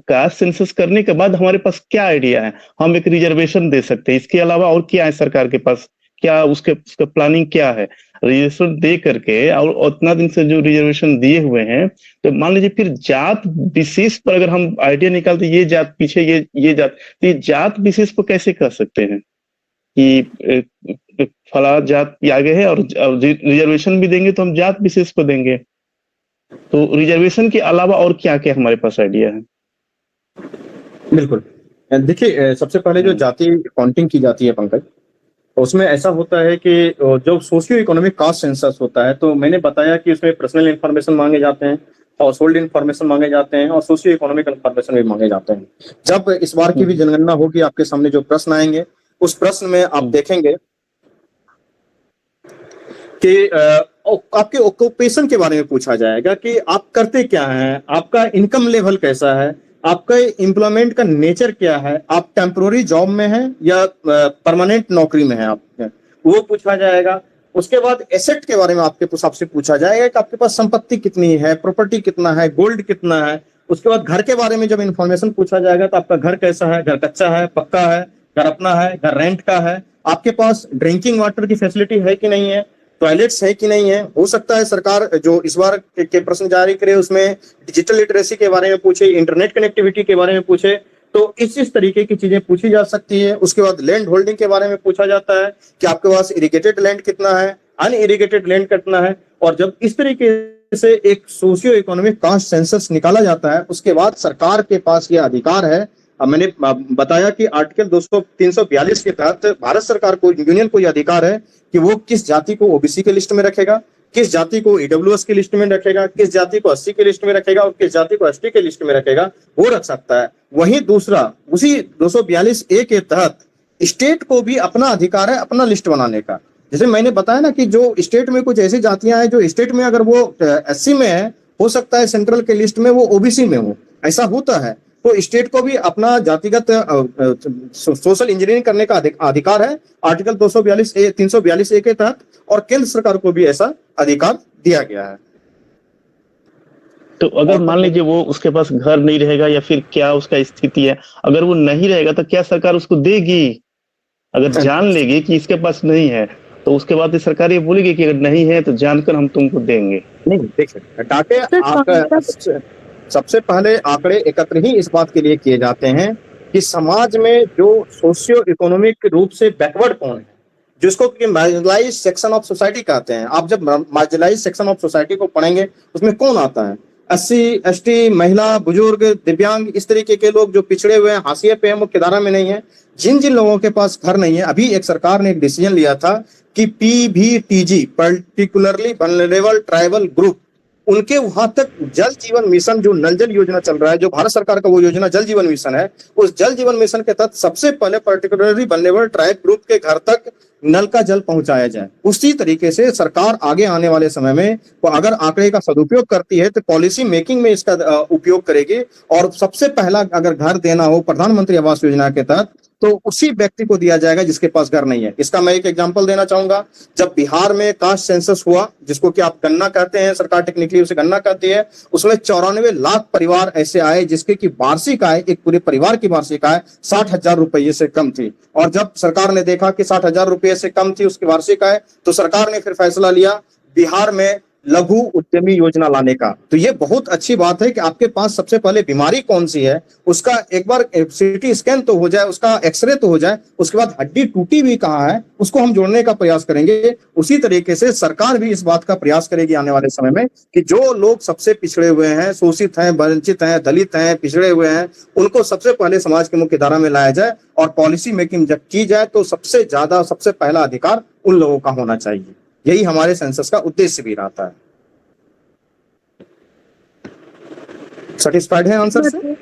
कास्ट सेंसस करने के बाद हमारे पास क्या आइडिया है, हम एक रिजर्वेशन दे सकते हैं। इसके अलावा और क्या है सरकार के पास, क्या उसका प्लानिंग क्या है? रिजर्वेशन दे करके और उतना दिन से जो रिजर्वेशन दिए हुए हैं, तो मान लीजिए फिर जात विशेष पर अगर हम आइडिया निकालते ये जात पीछे ये जात, तो ये जात विशेष को कैसे कर सकते हैं कि फला जात आगे है और रिजर्वेशन भी देंगे तो हम जात विशेष को देंगे। तो रिजर्वेशन के अलावा और क्या क्या हमारे पास आइडिया है? बिल्कुल, देखिए सबसे पहले जो जाति काउंटिंग की जाती है पंकज, उसमें ऐसा होता है कि जो सोशियो इकोनॉमिक कास्ट सेंसस होता है, तो मैंने बताया कि उसमें पर्सनल इंफॉर्मेशन मांगे जाते हैं, हाउस होल्ड इंफॉर्मेशन मांगे जाते हैं और सोशियो इकोनॉमिक इंफॉर्मेशन भी मांगे जाते हैं। जब इस बार की भी जनगणना होगी, आपके सामने जो प्रश्न आएंगे उस प्रश्न में आप देखेंगे कि आपके ऑक्यूपेशन के बारे में पूछा जाएगा कि आप करते क्या हैं, आपका इनकम लेवल कैसा है, आपका एम्प्लॉयमेंट का नेचर क्या है, आप टेम्पोररी जॉब में हैं या परमानेंट नौकरी में हैं, आप वो पूछा जाएगा। उसके बाद एसेट के बारे में आपसे पूछा जाएगा कि आपके पास संपत्ति कितनी है, प्रॉपर्टी कितना है, गोल्ड कितना है। उसके बाद घर के बारे में जब इन्फॉर्मेशन पूछा जाएगा तो आपका घर कैसा है, घर कच्चा है, पक्का है, घर अपना है, घर रेंट का है, आपके पास ड्रिंकिंग वाटर की फैसिलिटी है कि नहीं है, टॉयलेट्स है कि नहीं है। हो सकता है सरकार जो इस बार के प्रश्न जारी करे उसमें डिजिटल लिटरेसी के बारे में पूछे, इंटरनेट कनेक्टिविटी के बारे में पूछे, तो इस तरीके की चीजें पूछी जा सकती है। उसके बाद लैंड होल्डिंग के बारे में पूछा जाता है कि आपके पास इरिगेटेड लैंड कितना है, अनइरिगेटेड लैंड कितना है। और जब इस तरीके से एक सोशियो इकोनॉमिक कास्ट सेंसस निकाला जाता है, उसके बाद सरकार के पास ये अधिकार है। अब मैंने बताया कि आर्टिकल 342 के तहत भारत सरकार को, यूनियन को यह अधिकार है कि वो किस जाति को OBC के लिस्ट में रखेगा, किस जाति को EWS की लिस्ट में रखेगा, किस जाति को SC के लिस्ट में रखेगा और किस जाति को ST के लिस्ट में रखेगा, वो रख सकता है। वहीं दूसरा, उसी 242A के तहत स्टेट को भी अपना अधिकार है अपना लिस्ट बनाने का। जैसे मैंने बताया ना कि जो स्टेट में कुछ ऐसी जातियां हैं जो स्टेट में अगर वो SC में है, हो सकता है सेंट्रल के लिस्ट में वो OBC में हो, ऐसा होता है। तो स्टेट को भी अपना जातिगत सोशल इंजीनियरिंग करने का अधिकार है आर्टिकल 342A के तहत, और केंद्र सरकार को भी ऐसा अधिकार दिया गया है। तो अगर मान लीजिए वो उसके पास घर नहीं रहेगा या फिर क्या उसका स्थिति है, अगर वो नहीं रहेगा तो क्या सरकार उसको देगी? अगर जान लेगी कि इसके पास नहीं है तो उसके बाद सरकार ये बोलेगी कि अगर नहीं है तो जानकर हम तुमको देंगे। नहीं देखिए, डाटे सबसे पहले आंकड़े एकत्र ही इस बात के लिए किए जाते हैं कि समाज में जो सोशियो इकोनॉमिक रूप से बैकवर्ड कौन है, जिसको कि मार्जिनलाइज सेक्शन ऑफ सोसाइटी कहते हैं। आप जब मार्जिनलाइज सेक्शन ऑफ सोसाइटी को पढ़ेंगे उसमें कौन आता है, एससी एसटी, महिला, बुजुर्ग, दिव्यांग, इस तरीके के लोग जो पिछड़े हुए हैं, हाशिए पे हैं, मुख्यधारा में नहीं है। जिन जिन लोगों के पास घर नहीं है, अभी एक सरकार ने एक डिसीजन लिया था कि PVTG, particularly vulnerable tribal group, उनके वहां तक जल जीवन मिशन, जो नल जल योजना चल रहा है, जो भारत सरकार का वो योजना जल जीवन मिशन है, उस जल जीवन मिशन के तहत सबसे पहले पर्टिकुलरली वल्नरेबल ट्राइब ग्रुप के घर तक नल का जल पहुंचाया जाए। उसी तरीके से सरकार आगे आने वाले समय में वो अगर आंकड़े का सदुपयोग करती है तो पॉलिसी मेकिंग में इसका उपयोग करेगी, और सबसे पहला अगर घर देना हो प्रधानमंत्री आवास योजना के तहत तो उसी व्यक्ति को दिया जाएगा जिसके पास घर नहीं है। इसका मैं एक एग्जांपल देना चाहूंगा। जब बिहार में कास्ट सेंसस हुआ, जिसको कि आप गणना कहते हैं, सरकार टेक्निकली उसे गणना कहती है, उसमें 94 लाख परिवार ऐसे आए जिसके की वार्षिक आय, एक पूरे परिवार की वार्षिक आय 60,000 रुपये से कम थी। और जब सरकार ने देखा कि 60,000 रुपये से कम थी उसकी वार्षिक आय, तो सरकार ने फिर फैसला लिया बिहार में लघु उद्यमी योजना लाने का। तो ये बहुत अच्छी बात है कि आपके पास सबसे पहले बीमारी कौन सी है उसका एक बार सीटी स्कैन तो हो जाए, उसका एक्सरे तो हो जाए, उसके बाद हड्डी टूटी भी कहाँ है उसको हम जोड़ने का प्रयास करेंगे। उसी तरीके से सरकार भी इस बात का प्रयास करेगी आने वाले समय में कि जो लोग सबसे पिछड़े हुए हैं, शोषित हैं, वंचित हैं, दलित हैं, पिछड़े हुए हैं, उनको सबसे पहले समाज की मुख्य धारा में लाया जाए और पॉलिसी मेकिंग जब की जाए तो सबसे ज्यादा, सबसे पहला अधिकार उन लोगों का होना चाहिए। यही हमारे सेंसस का उद्देश्य भी रहता है। सेटिस्फाइड है आंसर से?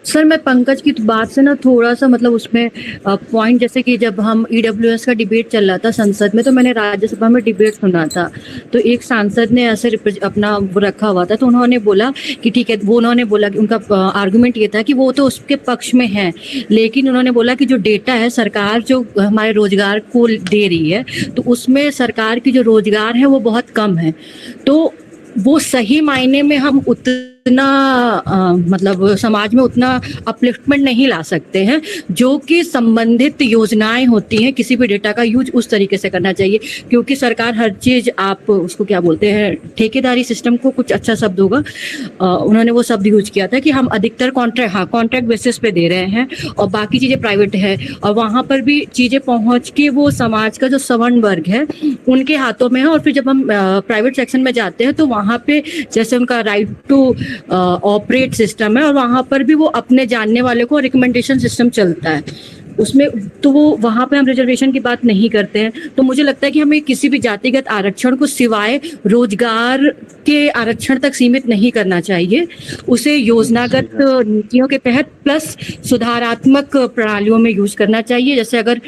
सर मैं पंकज की बात से ना थोड़ा सा मतलब उसमें पॉइंट, जैसे कि जब हम ईडब्ल्यूएस का डिबेट चल रहा था संसद में, तो मैंने राज्यसभा में डिबेट सुना था, तो एक सांसद ने ऐसे अपना वो रखा हुआ था, तो उन्होंने बोला कि ठीक है, वो उन्होंने बोला कि उनका आर्गुमेंट ये था कि वो तो उसके पक्ष में है, लेकिन उन्होंने बोला कि जो डेटा है सरकार जो हमारे रोजगार को दे रही है, तो उसमें सरकार की जो रोजगार है वो बहुत कम है, तो वो सही मायने में हम उतना मतलब समाज में उतना अपलिफ्टमेंट नहीं ला सकते हैं, जो कि संबंधित योजनाएं होती हैं, किसी भी डेटा का यूज उस तरीके से करना चाहिए, क्योंकि सरकार हर चीज, आप उसको क्या बोलते हैं, ठेकेदारी सिस्टम को कुछ अच्छा शब्द होगा, उन्होंने वो शब्द यूज किया था कि हम अधिकतर कॉन्ट्रैक्ट बेसिस पे दे रहे हैं और बाकी चीजें प्राइवेट है, और वहां पर भी चीजें पहुंच के वो समाज का जो सवर्ण वर्ग है उनके हाथों में है। और फिर जब हम प्राइवेट सेक्शन में जाते हैं तो वहां पे जैसे उनका राइट टू ऑपरेट सिस्टम है, और वहां पर भी वो अपने जानने वाले को रिकमेंडेशन सिस्टम चलता है उसमें, तो वो वहां पे हम रिजर्वेशन की बात नहीं करते हैं। तो मुझे लगता है कि हमें किसी भी जातिगत आरक्षण को सिवाय रोजगार के आरक्षण तक सीमित नहीं करना चाहिए, उसे योजनागत नीतियों के तहत प्लस सुधारात्मक प्रणालियों में यूज करना चाहिए। जैसे अगर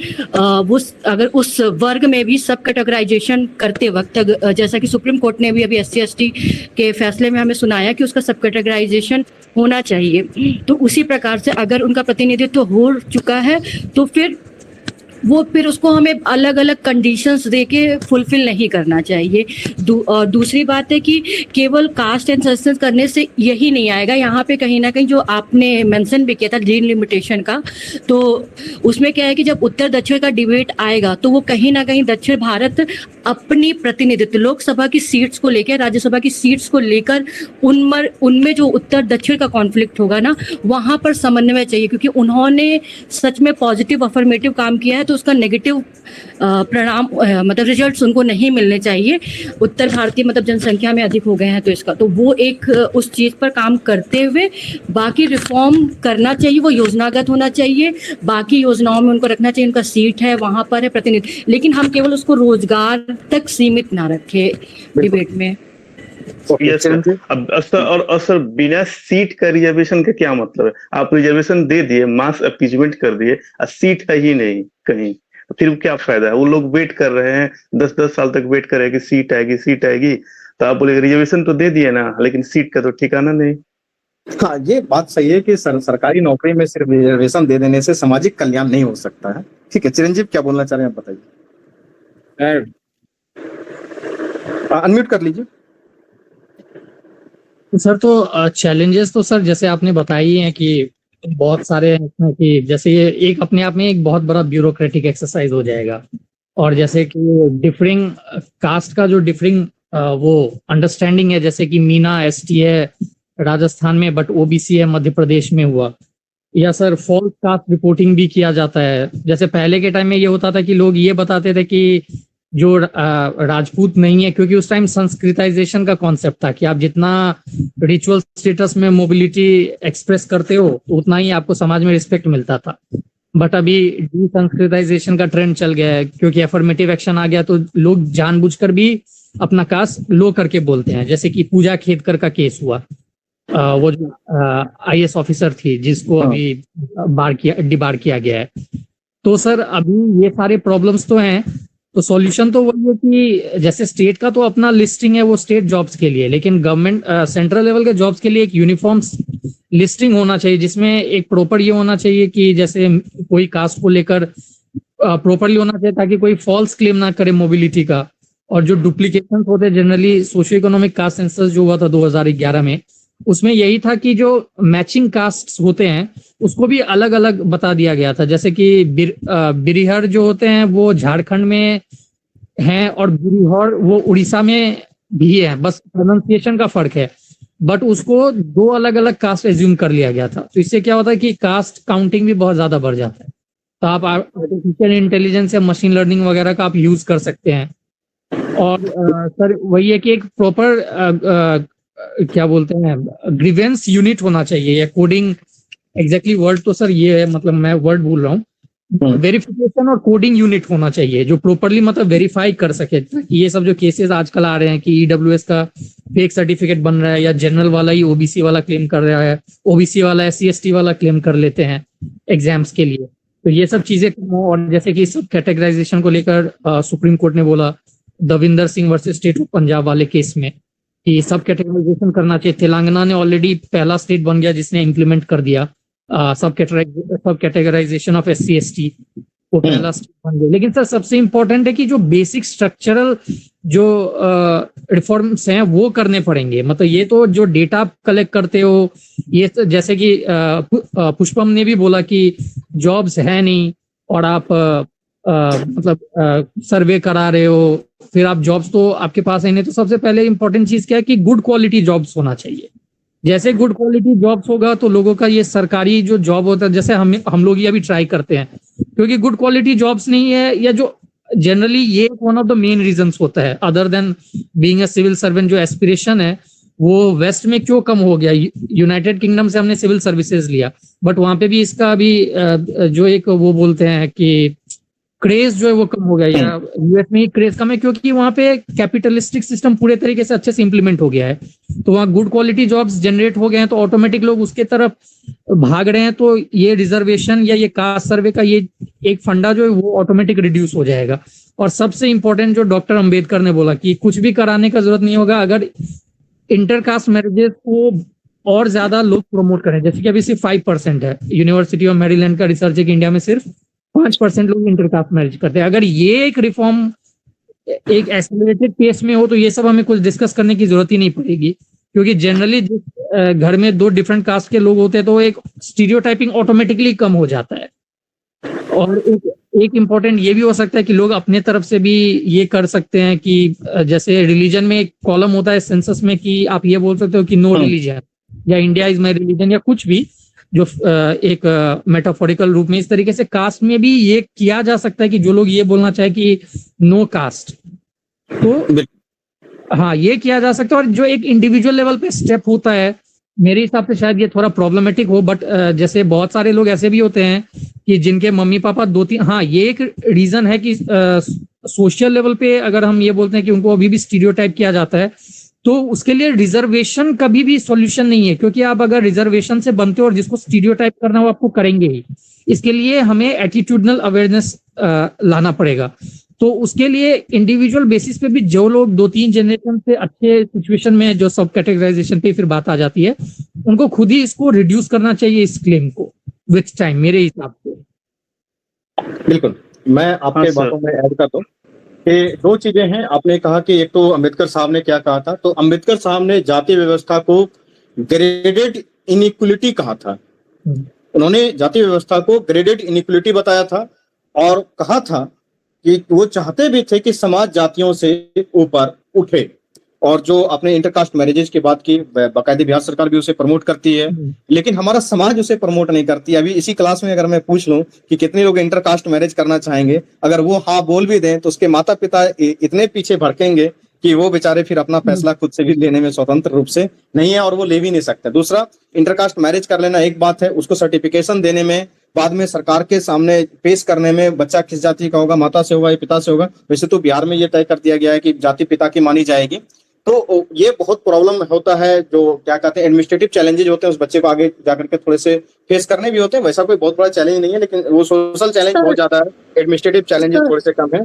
उस वर्ग में भी सब कैटेगराइजेशन करते वक्त, जैसा कि सुप्रीम कोर्ट ने भी अभी SC/ST के फैसले में हमें सुनाया कि उसका सब कैटेगराइजेशन होना चाहिए, तो उसी प्रकार से अगर उनका प्रतिनिधित्व हो चुका है तो फिर उसको हमें अलग अलग कंडीशंस देके फुलफिल नहीं करना चाहिए। दूसरी बात है कि केवल कास्ट एंड सेंसस करने से यही नहीं आएगा, यहाँ पे कहीं ना कहीं जो आपने मेंशन भी किया था जीन लिमिटेशन का, तो उसमें क्या है कि जब उत्तर दक्षिण का डिबेट आएगा तो वो कहीं ना कहीं दक्षिण भारत अपनी प्रतिनिधित्व लोकसभा की सीट्स को लेकर, राज्यसभा की सीट्स को लेकर उनमें जो उत्तर दक्षिण का कॉन्फ्लिक्ट होगा ना, वहां पर समन्वय चाहिए, क्योंकि उन्होंने सच में पॉजिटिव अफर्मेटिव काम किया है, तो उसका नेगेटिव परिणाम मतलब रिजल्ट्स उनको नहीं मिलने चाहिए। उत्तर भारतीय मतलब जनसंख्या में अधिक हो गए हैं, तो इसका तो वो एक उस चीज पर काम करते हुए बाकी रिफॉर्म करना चाहिए, वो योजनागत होना चाहिए, बाकी योजनाओं में उनको रखना चाहिए, उनका सीट है वहां पर है प्रतिनिधि, लेकिन हम केवल उसको रोजगार तक सीमित ना रखे डिबेट में। Yes sir. और सर बिना सीट का रिजर्वेशन का क्या मतलब है? आप रिजर्वेशन दे दिए, मास अपीजमेंट कर दिए, सीट है ही नहीं कहीं, तो फिर क्या फायदा है? वो लोग वेट कर रहे हैं, 10-10 साल तक वेट कर रहे हैं कि सीट आएगी, तो आप बोले रिजर्वेशन तो दे दिए ना, लेकिन सीट का तो ठिकाना नहीं। हाँ, ये बात सही है कि सरकारी नौकरी में सिर्फ रिजर्वेशन दे देने से सामाजिक कल्याण नहीं हो सकता है। ठीक है, चिरंजीव क्या बोलना चाह रहे हैं आप बताइए। अनम्यूट कर लीजिए। सर तो चैलेंजेस तो सर जैसे आपने बताई हैं कि बहुत सारे हैं इसमें कि जैसे ये एक अपने आप में एक बहुत बड़ा ब्यूरोक्रेटिक एक्सरसाइज हो जाएगा, और जैसे कि डिफरिंग कास्ट का जो डिफरिंग वो अंडरस्टैंडिंग है, जैसे कि मीना एसटी है राजस्थान में बट ओबीसी है मध्य प्रदेश में हुआ, या सर फॉल्स कास्ट रिपोर्टिंग भी किया जाता है। जैसे पहले के टाइम में ये होता था कि लोग ये बताते थे कि जो राजपूत नहीं है, क्योंकि उस टाइम संस्कृताइजेशन का कॉन्सेप्ट था कि आप जितना रिचुअल स्टेटस में मोबिलिटी एक्सप्रेस करते हो तो उतना ही आपको समाज में रिस्पेक्ट मिलता था। बट अभी डिसंस्कृताइजेशन का ट्रेंड चल गया है, क्योंकि एफर्मेटिव एक्शन आ गया तो लोग जानबूझकर भी अपना कास्ट लो करके बोलते हैं। जैसे कि पूजा खेदकर का केस हुआ, वो जो आईएएस ऑफिसर थी जिसको अभी डिबार किया गया है। तो सर अभी ये सारे प्रॉब्लम्स तो हैं, तो सॉल्यूशन तो वही है कि जैसे स्टेट का तो अपना लिस्टिंग है वो स्टेट जॉब्स के लिए, लेकिन गवर्नमेंट सेंट्रल लेवल के जॉब्स के लिए एक यूनिफॉर्म लिस्टिंग होना चाहिए, जिसमें एक प्रॉपर ये होना चाहिए कि जैसे कोई कास्ट को लेकर प्रॉपरली होना चाहिए ताकि कोई फॉल्स क्लेम ना करे मोबिलिटी का। और जो डुप्लीकेशन होते हैं generally, socio economic caste census जो हुआ था 2011 में, उसमें यही था कि जो मैचिंग कास्ट होते हैं उसको भी अलग अलग बता दिया गया था। जैसे कि बिरिहर जो होते हैं वो झारखंड में हैं और बिरिहर वो उड़ीसा में भी है, बस प्रोनाउंसिएशन का फर्क है, बट उसको दो अलग अलग कास्ट एज्यूम कर लिया गया था। तो इससे क्या होता है कि कास्ट काउंटिंग भी बहुत ज्यादा बढ़ जाता है। तो आप आर्टिफिशियल इंटेलिजेंस या मशीन लर्निंग वगैरह का आप यूज कर सकते हैं। और सर वही है कि एक प्रॉपर क्या बोलते हैं ग्रीवेंस यूनिट होना चाहिए, या कोडिंग एग्जैक्टली वर्ड तो सर ये है, मतलब मैं वर्ड भूल रहा हूँ, वेरिफिकेशन और कोडिंग यूनिट होना चाहिए जो प्रॉपरली मतलब वेरीफाई कर सके। ये सब जो केसेस आजकल आ रहे हैं कि ईडब्ल्यूएस का फेक सर्टिफिकेट बन रहा है या जनरल वाला ही ओबीसी वाला क्लेम कर रहा है, ओबीसी वाला एससी/एसटी वाला क्लेम कर लेते हैं एग्जाम्स के लिए, तो ये सब चीजें। और जैसे कि सब कैटेगराइजेशन को लेकर सुप्रीम कोर्ट ने बोला Davinder Singh versus state of Punjab वाले केस में कि सब कैटेगराइजेशन करना चाहिए। तेलंगाना ने ऑलरेडी पहला स्टेट बन गया जिसने इम्प्लीमेंट कर दिया सब कैटेगराइजेशन ऑफ एससी/एसटी, वो पहला स्टेट बन गया। लेकिन सर सबसे इंपॉर्टेंट है कि जो बेसिक स्ट्रक्चरल जो रिफॉर्म्स हैं वो करने पड़ेंगे। मतलब ये तो जो डेटा आप कलेक्ट करते हो, ये तो जैसे कि पुष्पम ने भी बोला कि जॉब्स है नहीं और आप मतलब सर्वे करा रहे हो, फिर आप जॉब्स तो आपके पास है नहीं, तो सबसे पहले इंपॉर्टेंट चीज क्या है कि गुड क्वालिटी जॉब्स होना चाहिए। जैसे गुड क्वालिटी जॉब्स होगा तो लोगों का ये सरकारी जो जॉब होता है, जैसे हम लोग ये अभी ट्राई करते हैं, क्योंकि गुड क्वालिटी जॉब्स नहीं है, या जो जनरली ये one of the main reasons होता है other than being a civil servant, जो एस्पिरेशन है वो वेस्ट में क्यों कम हो गया। यूनाइटेड किंगडम से हमने सिविल सर्विसेज लिया, बट वहां पे भी इसका अभी जो एक वो बोलते हैं कि क्रेज जो है वो कम हो गया, या यूएस में ही क्रेज कम है क्योंकि वहां पे कैपिटलिस्टिक सिस्टम पूरे तरीके से अच्छे से इंप्लीमेंट हो गया है। तो वहाँ गुड क्वालिटी जॉब्स जनरेट हो गए हैं तो ऑटोमेटिक लोग उसके तरफ भाग रहे हैं, तो ये रिजर्वेशन या ये कास्ट सर्वे का ये एक फंडा जो है वो ऑटोमेटिक रिड्यूस हो जाएगा। और सबसे इंपॉर्टेंट जो डॉक्टर अंबेडकर ने बोला कि कुछ भी कराने का जरूरत नहीं होगा अगर इंटरकास्ट मैरिजेस को और ज्यादा लोग प्रमोट करें। जैसे कि अभी सिर्फ 5% है, यूनिवर्सिटी ऑफ मैरीलैंड का रिसर्च है कि इंडिया में सिर्फ 5% लोग इंटरकास्ट मैरिज करते हैं। अगर ये एक रिफॉर्म एक एक्सेलरेटेड पेस में हो तो ये सब हमें कुछ डिस्कस करने की जरूरत ही नहीं पड़ेगी, क्योंकि जनरली जिस घर में दो डिफरेंट कास्ट के लोग होते हैं तो एक स्टीरियोटाइपिंग ऑटोमेटिकली कम हो जाता है। और एक इम्पोर्टेंट ये भी हो सकता है कि लोग अपने तरफ से भी ये कर सकते हैं कि जैसे रिलीजन में एक कॉलम होता है सेंसस में कि आप ये बोल सकते हो कि नो रिलीजन या इंडिया इज माई रिलीजन या कुछ भी, जो एक मेटाफोरिकल रूप में। इस तरीके से कास्ट में भी ये किया जा सकता है कि जो लोग ये बोलना चाहे कि नो कास्ट, तो हाँ ये किया जा सकता है। और जो एक इंडिविजुअल लेवल पे स्टेप होता है मेरे हिसाब से शायद ये थोड़ा प्रॉब्लमेटिक हो, बट जैसे बहुत सारे लोग ऐसे भी होते हैं कि जिनके मम्मी पापा 2-3, हाँ ये एक रीजन है कि सोशल लेवल पे अगर हम ये बोलते हैं कि उनको अभी भी स्टीरियोटाइप किया जाता है, तो उसके लिए रिजर्वेशन कभी भी सॉल्यूशन नहीं है, क्योंकि आप अगर रिजर्वेशन से बनते हो और जिसको स्टीरियोटाइप करना हो आपको करेंगे ही। इसके लिए हमें एटीट्यूडनल अवेयरनेस लाना पड़ेगा। तो उसके लिए इंडिविजुअल बेसिस पे भी जो लोग 2-3 जनरेशन से अच्छे सिचुएशन में जो सब कैटेगराइजेशन पे फिर बात आ जाती है, उनको खुद ही इसको रिड्यूस करना चाहिए इस क्लेम को विथ टाइम, मेरे हिसाब से। बिल्कुल, मैं आपके बातों में ऐड करता हूँ कि 2 चीजें हैं। आपने कहा कि एक तो अंबेडकर साहब ने क्या कहा था, तो अंबेडकर साहब ने जाति व्यवस्था को ग्रेडेड इनइक्वलिटी कहा था। उन्होंने जाति व्यवस्था को ग्रेडेड इनइक्वलिटी बताया था और कहा था कि वो चाहते भी थे कि समाज जातियों से ऊपर उठे। और जो आपने इंटरकास्ट मैरिजेज की बात की, बाकायदे बिहार सरकार भी उसे प्रमोट करती है, लेकिन हमारा समाज उसे प्रमोट नहीं करती। अभी इसी क्लास में अगर मैं पूछ लूं कि कितने लोग इंटरकास्ट मैरिज करना चाहेंगे, अगर वो हाँ बोल भी दें तो उसके माता पिता इतने पीछे भड़केंगे कि वो बेचारे फिर अपना फैसला खुद से भी लेने में स्वतंत्र रूप से नहीं है और वो ले भी नहीं सकते। दूसरा, इंटरकास्ट मैरिज कर लेना एक बात है, उसको सर्टिफिकेशन देने में, बाद में सरकार के सामने पेश करने में बच्चा किस जाति का होगा, माता से होगा या पिता से होगा। वैसे तो बिहार में ये तय कर दिया गया है कि जाति पिता की मानी जाएगी। तो ये बहुत प्रॉब्लम होता है, जो क्या कहते हैं एडमिनिस्ट्रेटिव चैलेंजेस होते हैं, उस बच्चे को आगे जाकर के थोड़े से फेस करने भी होते हैं। वैसा कोई बहुत बड़ा चैलेंज नहीं है, लेकिन वो सोशल चैलेंज बहुत ज्यादा है, एडमिनिस्ट्रेटिव चैलेंजेस थोड़े से कम है।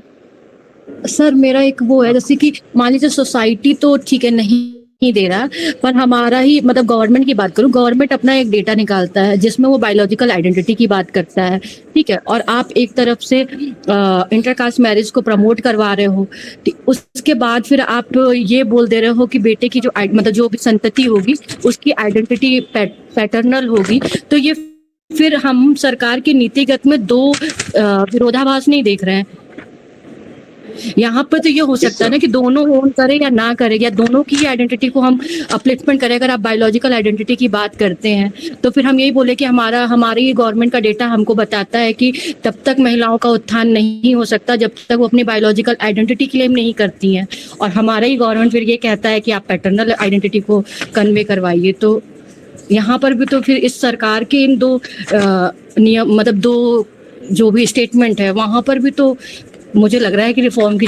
सर मेरा एक वो है, जैसे कि मान लीजिए सोसाइटी तो ठीक है नहीं दे रहा, पर हमारा ही मतलब गवर्नमेंट की बात करूं, गवर्नमेंट अपना एक डेटा निकालता है जिसमें वो बायोलॉजिकल आइडेंटिटी की बात करता है, ठीक है, और आप एक तरफ से इंटरकास्ट मैरिज को प्रमोट करवा रहे हो, उसके बाद फिर आप ये बोल दे रहे हो कि बेटे की जो मतलब जो भी संतति होगी उसकी आइडेंटिटी पैटर्नल होगी। तो ये फिर हम सरकार की नीतिगत में दो विरोधाभास नहीं देख रहे हैं। यहाँ पर तो ये हो सकता है ना कि दोनों ओन करे या ना करे, या दोनों की आइडेंटिटी को हम अपलिफ्टमेंट करें। अगर आप बायोलॉजिकल आइडेंटिटी की बात करते हैं तो फिर हम यही बोले कि हमारी गवर्नमेंट का डेटा हमको बताता है कि तब तक महिलाओं का उत्थान नहीं हो सकता जब तक वो अपनी बायोलॉजिकल आइडेंटिटी क्लेम नहीं करती हैं, और हमारा ही गवर्नमेंट फिर ये कहता है कि आप पैटर्नल आइडेंटिटी को कन्वे करवाइए। तो यहाँ पर भी तो फिर इस सरकार के इन दो नियम मतलब दो जो भी स्टेटमेंट है वहां पर भी तो मुझे लग रहा है कि रिफॉर्म की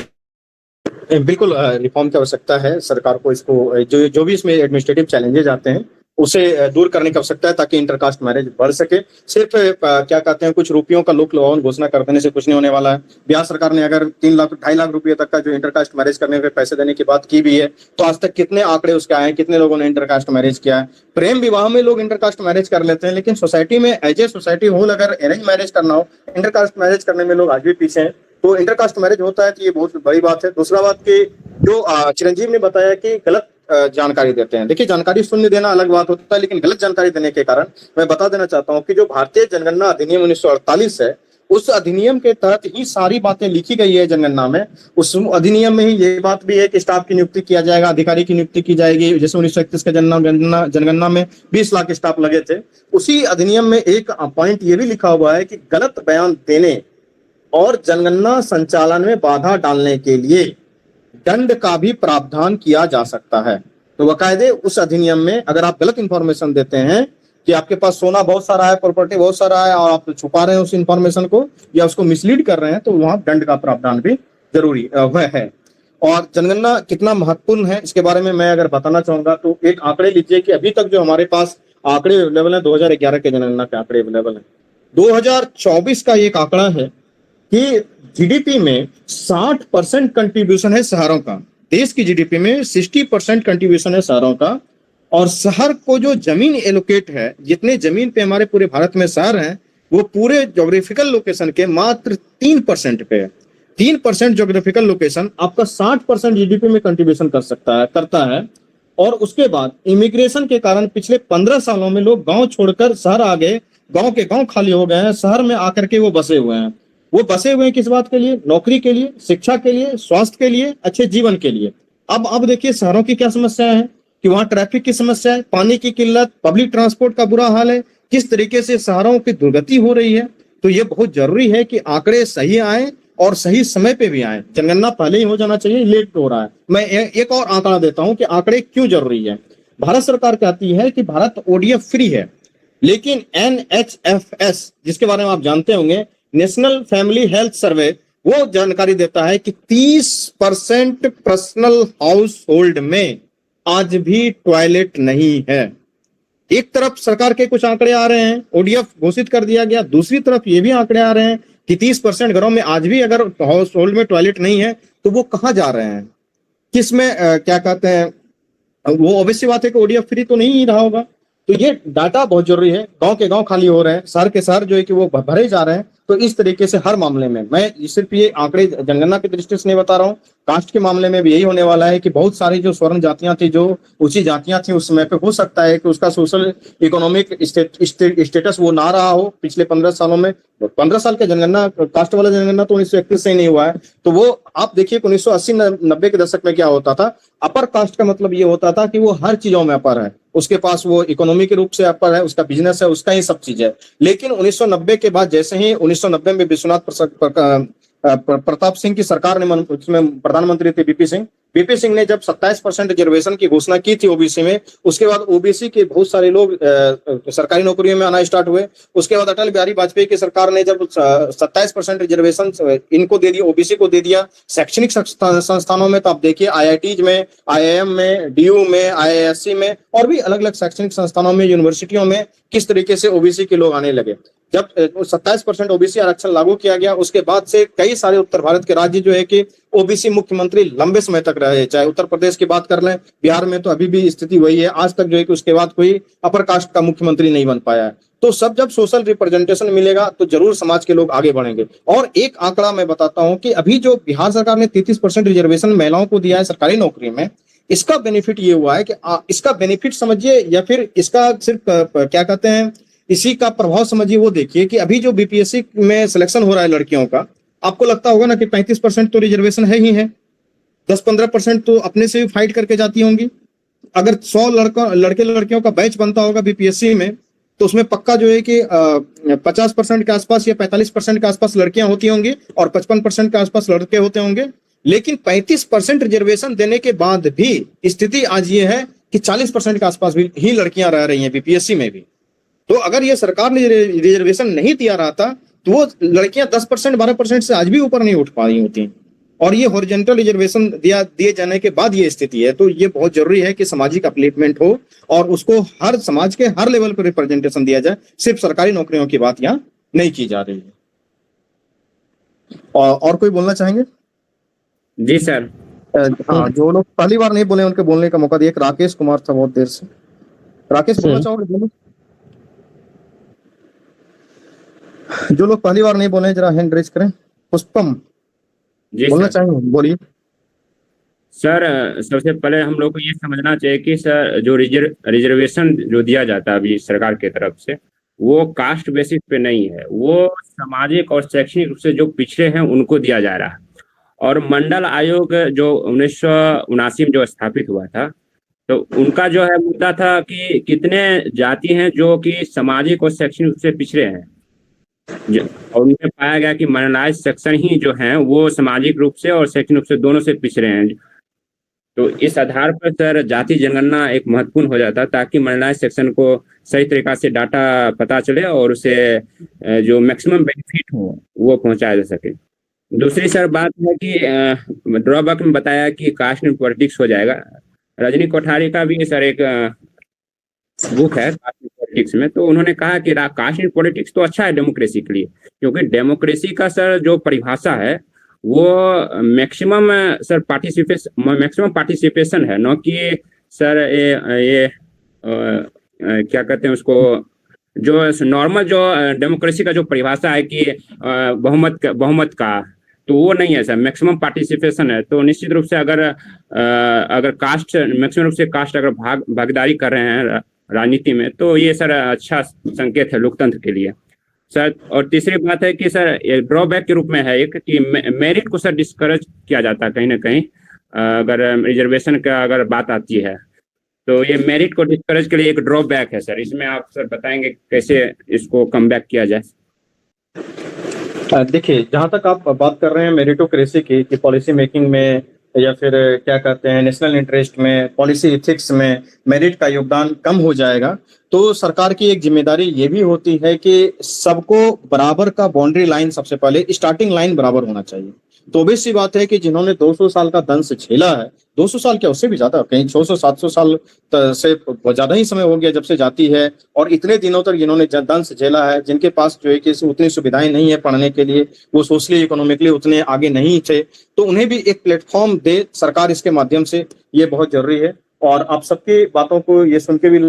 बिल्कुल रिफॉर्म की आवश्यकता है। सरकार को इसको जो भी इसमें एडमिनिस्ट्रेटिव चैलेंजेस आते हैं उसे दूर करने की आवश्यकता है ताकि इंटरकास्ट मैरिज बढ़ सके। सिर्फ क्या कहते हैं कुछ रुपयों का लोक लुभावन घोषणा कर देने से कुछ नहीं होने वाला है। बिहार सरकार ने अगर 3 लाख 2.5 लाख रुपए तक का जो इंटरकास्ट मैरिज करने के पैसे देने की बात की भी है, तो आज तक कितने आंकड़े उसके आए हैं, कितने लोगों ने इंटरकास्ट मैरिज किया है। प्रेम विवाह में लोग इंटरकास्ट मैरिज कर लेते हैं, लेकिन सोसाइटी में एज ए सोसाइटी होल अगर अरेंज मैरिज करना हो, इंटरकास्ट मैरिज करने में लोग आज भी पीछे हैं। तो इंटरकास्ट मैरिज होता है तो ये बहुत बड़ी बात है। दूसरा बात की जो चिरंजीव ने बताया कि गलत जानकारी देते हैं। देखिए, जानकारी शून्य देना अलग बात होता है, लेकिन गलत जानकारी देने के कारण मैं बता देना चाहता हूं कि जो भारतीय जनगणना अधिनियम 1948 है, उस अधिनियम के तहत ही सारी बातें लिखी गई है जनगणना में। उस अधिनियम में ही ये बात भी है कि स्टाफ की नियुक्ति किया जाएगा, अधिकारी की नियुक्ति की जाएगी। जैसे 1931 के जनगणना में 20 लाख स्टाफ लगे थे। उसी अधिनियम में एक पॉइंट ये भी लिखा हुआ है कि गलत बयान देने और जनगणना संचालन में बाधा डालने के लिए दंड का भी प्रावधान किया जा सकता है। तो बाकायदे उस अधिनियम में अगर आप गलत इंफॉर्मेशन देते हैं कि आपके पास सोना बहुत सारा है, प्रॉपर्टी बहुत सारा है, और आप छुपा रहे हैं उस इंफॉर्मेशन को या उसको मिसलीड कर रहे हैं, तो वहां दंड का प्रावधान भी जरूरी वह है। और जनगणना कितना महत्वपूर्ण है इसके बारे में मैं अगर बताना चाहूंगा तो एक आंकड़े लीजिए कि अभी तक जो हमारे पास आंकड़े अवेलेबल है, 2011 के जनगणना के आंकड़े अवेलेबल है। 2024 का एक आंकड़ा है कि जीडीपी में 60% कंट्रीब्यूशन है शहरों का। देश की जीडीपी में 60% कंट्रीब्यूशन है शहरों का, और शहर को जो जमीन एलोकेट है, जितने जमीन पे हमारे पूरे भारत में शहर हैं, वो पूरे ज्योग्राफिकल लोकेशन के मात्र 3% पे है। 3% ज्योग्राफिकल लोकेशन आपका 60% जीडीपी में कंट्रीब्यूशन करता है। और उसके बाद इमिग्रेशन के कारण पिछले 15 सालों में लोग गांव छोड़कर शहर आ गए, गांव के गांव खाली हो गए हैं, शहर में आकर के वो बसे हुए हैं। वो बसे हुए हैं किस बात के लिए? नौकरी के लिए, शिक्षा के लिए, स्वास्थ्य के लिए, अच्छे जीवन के लिए। अब देखिए शहरों की क्या समस्या है कि वहाँ ट्रैफिक की समस्या है, पानी की किल्लत, पब्लिक ट्रांसपोर्ट का बुरा हाल है, किस तरीके से शहरों की दुर्गति हो रही है। तो ये बहुत जरूरी है कि आंकड़े सही आए और सही समय पे भी आए। जनगणना पहले ही हो जाना चाहिए, लेट हो रहा है। मैं एक और आंकड़ा देता हूं कि आंकड़े क्यों जरूरी है। भारत सरकार कहती है कि भारत ओडीएफ फ्री है, लेकिन NHFS जिसके बारे में आप जानते होंगे, नेशनल फैमिली हेल्थ सर्वे, वो जानकारी देता है कि 30% पर्सनल हाउस होल्ड में आज भी टॉयलेट नहीं है। एक तरफ सरकार के कुछ आंकड़े आ रहे हैं, ओडीएफ घोषित कर दिया गया, दूसरी तरफ ये भी आंकड़े आ रहे हैं कि 30% घरों में आज भी अगर हाउस होल्ड में टॉयलेट नहीं है तो वो कहाँ जा रहे हैं, किस में क्या कहते हैं। वो ऑब्वियस बात है कि ओडीएफ फ्री तो नहीं रहा होगा। तो ये डाटा बहुत जरूरी है। गांव के गांव खाली हो रहे हैं, शहर के शहर जो है कि वो भरे जा रहे हैं। तो इस तरीके से हर मामले में, मैं सिर्फ ये आंकड़े जनगणना की दृष्टि से नहीं बता रहा हूँ, कास्ट के मामले में भी यही होने वाला है कि बहुत सारी जो स्वर्ण जातियां थी, जो ऊंची जातियां थी, उस समय पे हो सकता है कि उसका सोशल इकोनॉमिक स्टेटस वो ना रहा हो पिछले 15 सालों में। 15 साल का जनगणना, कास्ट वाला जनगणना तो 1931 से ही नहीं हुआ है। तो वो आप देखिए 1980-90 के दशक में क्या होता था, अपर कास्ट का मतलब ये होता था कि वो हर चीजों में अपर है, उसके पास वो इकोनॉमी के रूप से अपर है, उसका बिजनेस है, उसका ही सब चीज है। लेकिन 1990 के बाद, जैसे ही 1990 में विश्वनाथ प्रताप सिंह की सरकार ने, उसमें प्रधानमंत्री थे बीपी सिंह ने जब 27% रिजर्वेशन की घोषणा की थी ओबीसी में, उसके बाद ओबीसी के बहुत सारे लोग सरकारी नौकरियों में आना स्टार्ट हुए। उसके बाद अटल बिहारी वाजपेयी की सरकार ने जब 27% रिजर्वेशन इनको दे दिया, ओबीसी को दे दिया शैक्षणिक संस्थानों में, तो आप देखिए आईआईटीज में, आईआईएम में, डीयू में, आईआईएससी में और भी अलग अलग शैक्षणिक संस्थानों में, यूनिवर्सिटियों में किस तरीके से ओबीसी के लोग आने लगे। जब 27% ओबीसी आरक्षण लागू किया गया, उसके बाद से कई सारे उत्तर भारत के राज्य जो है कि ओबीसी मुख्यमंत्री लंबे समय तक रहे। चाहे उत्तर प्रदेश की बात कर लें, बिहार में तो अभी भी स्थिति वही है, आज तक जो है कि उसके बाद कोई अपर कास्ट का मुख्यमंत्री नहीं बन पाया है। तो सब जब सोशल रिप्रेजेंटेशन मिलेगा तो जरूर समाज के लोग आगे बढ़ेंगे। और एक आंकड़ा मैं बताता हूं कि अभी जो बिहार सरकार ने 33% रिजर्वेशन महिलाओं को दिया है सरकारी नौकरी में, इसका बेनिफिट ये हुआ है कि इसका बेनिफिट समझिए या फिर इसका सिर्फ क्या कहते हैं, इसी का प्रभाव समझिए। वो देखिए कि अभी जो बीपीएससी में सिलेक्शन हो रहा है लड़कियों का, आपको लगता होगा ना कि 35% तो रिजर्वेशन है ही है, 10-15% तो अपने से भी फाइट करके जाती होंगी। अगर 100 लड़के लड़कियों का बैच बनता होगा बीपीएससी में, तो उसमें पक्का जो है कि 50% के आसपास या 45% के आसपास लड़कियां होती होंगी और 55% के आसपास लड़के होते होंगे। लेकिन 35% रिजर्वेशन देने के बाद भी स्थिति आज ये है कि 40% के आसपास भी ही लड़कियां रह रही हैं बीपीएससी में भी। तो अगर ये सरकार ने रिजर्वेशन नहीं दिया रहा था तो वो लड़कियां 10% 12% से आज भी ऊपर नहीं उठ पा रही होती। और ये हॉरिजॉन्टल रिजर्वेशन दिए जाने के बाद ये स्थिति है। तो ये बहुत जरूरी है कि सामाजिक अपलिफ्टमेंट हो और उसको हर समाज के हर लेवल पर रिप्रेजेंटेशन दिया जाए, सिर्फ सरकारी नौकरियों की बात यहाँ नहीं की जा रही है। और कोई बोलना चाहेंगे? जी सर। हाँ, जो लोग पहली बार नहीं बोले उनके बोलने का मौका दिया। राकेश कुमार था बहुत देर से। राकेश बोलना चाहोगे? बोलो। जो लोग पहली बार नहीं बोले जरा हैंड रेज करें। पुष्पम जी बोलना सर। चाहेंगे? बोलिए सर सबसे पहले हम लोग को ये समझना चाहिए कि सर जो रिजर्वेशन जो दिया जाता है अभी सरकार की तरफ से, वो कास्ट बेसिस पे नहीं है, वो सामाजिक और शैक्षणिक रूप से जो पिछड़े हैं उनको दिया जा रहा है। और मंडल आयोग जो 1979 में जो स्थापित हुआ था, तो उनका जो है मुद्दा था कि कितने जाति हैं जो कि सामाजिक और शैक्षणिक रूप से पिछड़े हैं, और उनमें पाया गया कि मार्जिनलाइज्ड सेक्शन ही जो हैं वो सामाजिक रूप से और शैक्षणिक रूप से दोनों से पिछड़े हैं। तो इस आधार पर सर जाति जनगणना एक महत्वपूर्ण हो जाता है, ताकि मार्जिनलाइज्ड सेक्शन को सही तरीका से डाटा पता चले और उसे जो मैक्सिमम बेनिफिट हो वो पहुंचाया जा सके। दूसरी सर बात है कि ड्रॉबैक में बताया कि कास्ट एंड पॉलिटिक्स हो जाएगा। रजनी कोठारी का भी सर एक बुक है कास्ट एंड पॉलिटिक्स में, तो उन्होंने कहा कि कास्ट एंड पॉलिटिक्स तो अच्छा है डेमोक्रेसी के लिए, क्योंकि डेमोक्रेसी का सर जो परिभाषा है वो मैक्सिमम सर मैक्सिमम पार्टिसिपेशन है, न कि सर ये क्या कहते हैं उसको, जो नॉर्मल जो डेमोक्रेसी का जो परिभाषा है कि बहुमत का, तो वो नहीं है सर, मैक्सिमम पार्टिसिपेशन है। तो निश्चित रूप से अगर कास्ट मैक्सिमम रूप से कास्ट अगर भागीदारी कर रहे हैं राजनीति में, तो ये सर अच्छा संकेत है लोकतंत्र के लिए सर। और तीसरी बात है कि सर ड्रॉबैक के रूप में है एक कि मेरिट को सर डिस्करेज किया जाता है कहीं ना कहीं, अगर रिजर्वेशन का अगर बात आती है तो ये मेरिट को डिस्करेज के लिए एक ड्रॉबैक है सर। इसमें आप सर बताएंगे कैसे इसको कम बैक किया जाए? देखिए, जहां तक आप बात कर रहे हैं मेरिटोक्रेसी की कि पॉलिसी मेकिंग में या फिर क्या कहते हैं नेशनल इंटरेस्ट में, पॉलिसी एथिक्स में मेरिट का योगदान कम हो जाएगा, तो सरकार की एक जिम्मेदारी ये भी होती है कि सबको बराबर का बाउंड्री लाइन, सबसे पहले स्टार्टिंग लाइन बराबर होना चाहिए। तो obvious सी बात है कि जिन्होंने 200 साल का दंश झेला है, 200 साल क्या उससे भी ज्यादा, कहीं 600-700 साल से ज्यादा ही समय हो गया जब से जाती है, और इतने दिनों तक जिन्होंने दंश झेला है, जिनके पास जो है कि उतनी सुविधाएं नहीं है पढ़ने के लिए, वो सोशली इकोनॉमिकली उतने आगे नहीं थे, तो उन्हें भी एक प्लेटफॉर्म दे सरकार इसके माध्यम से, ये बहुत जरूरी है। और आप सबकी बातों को ये सुन के भी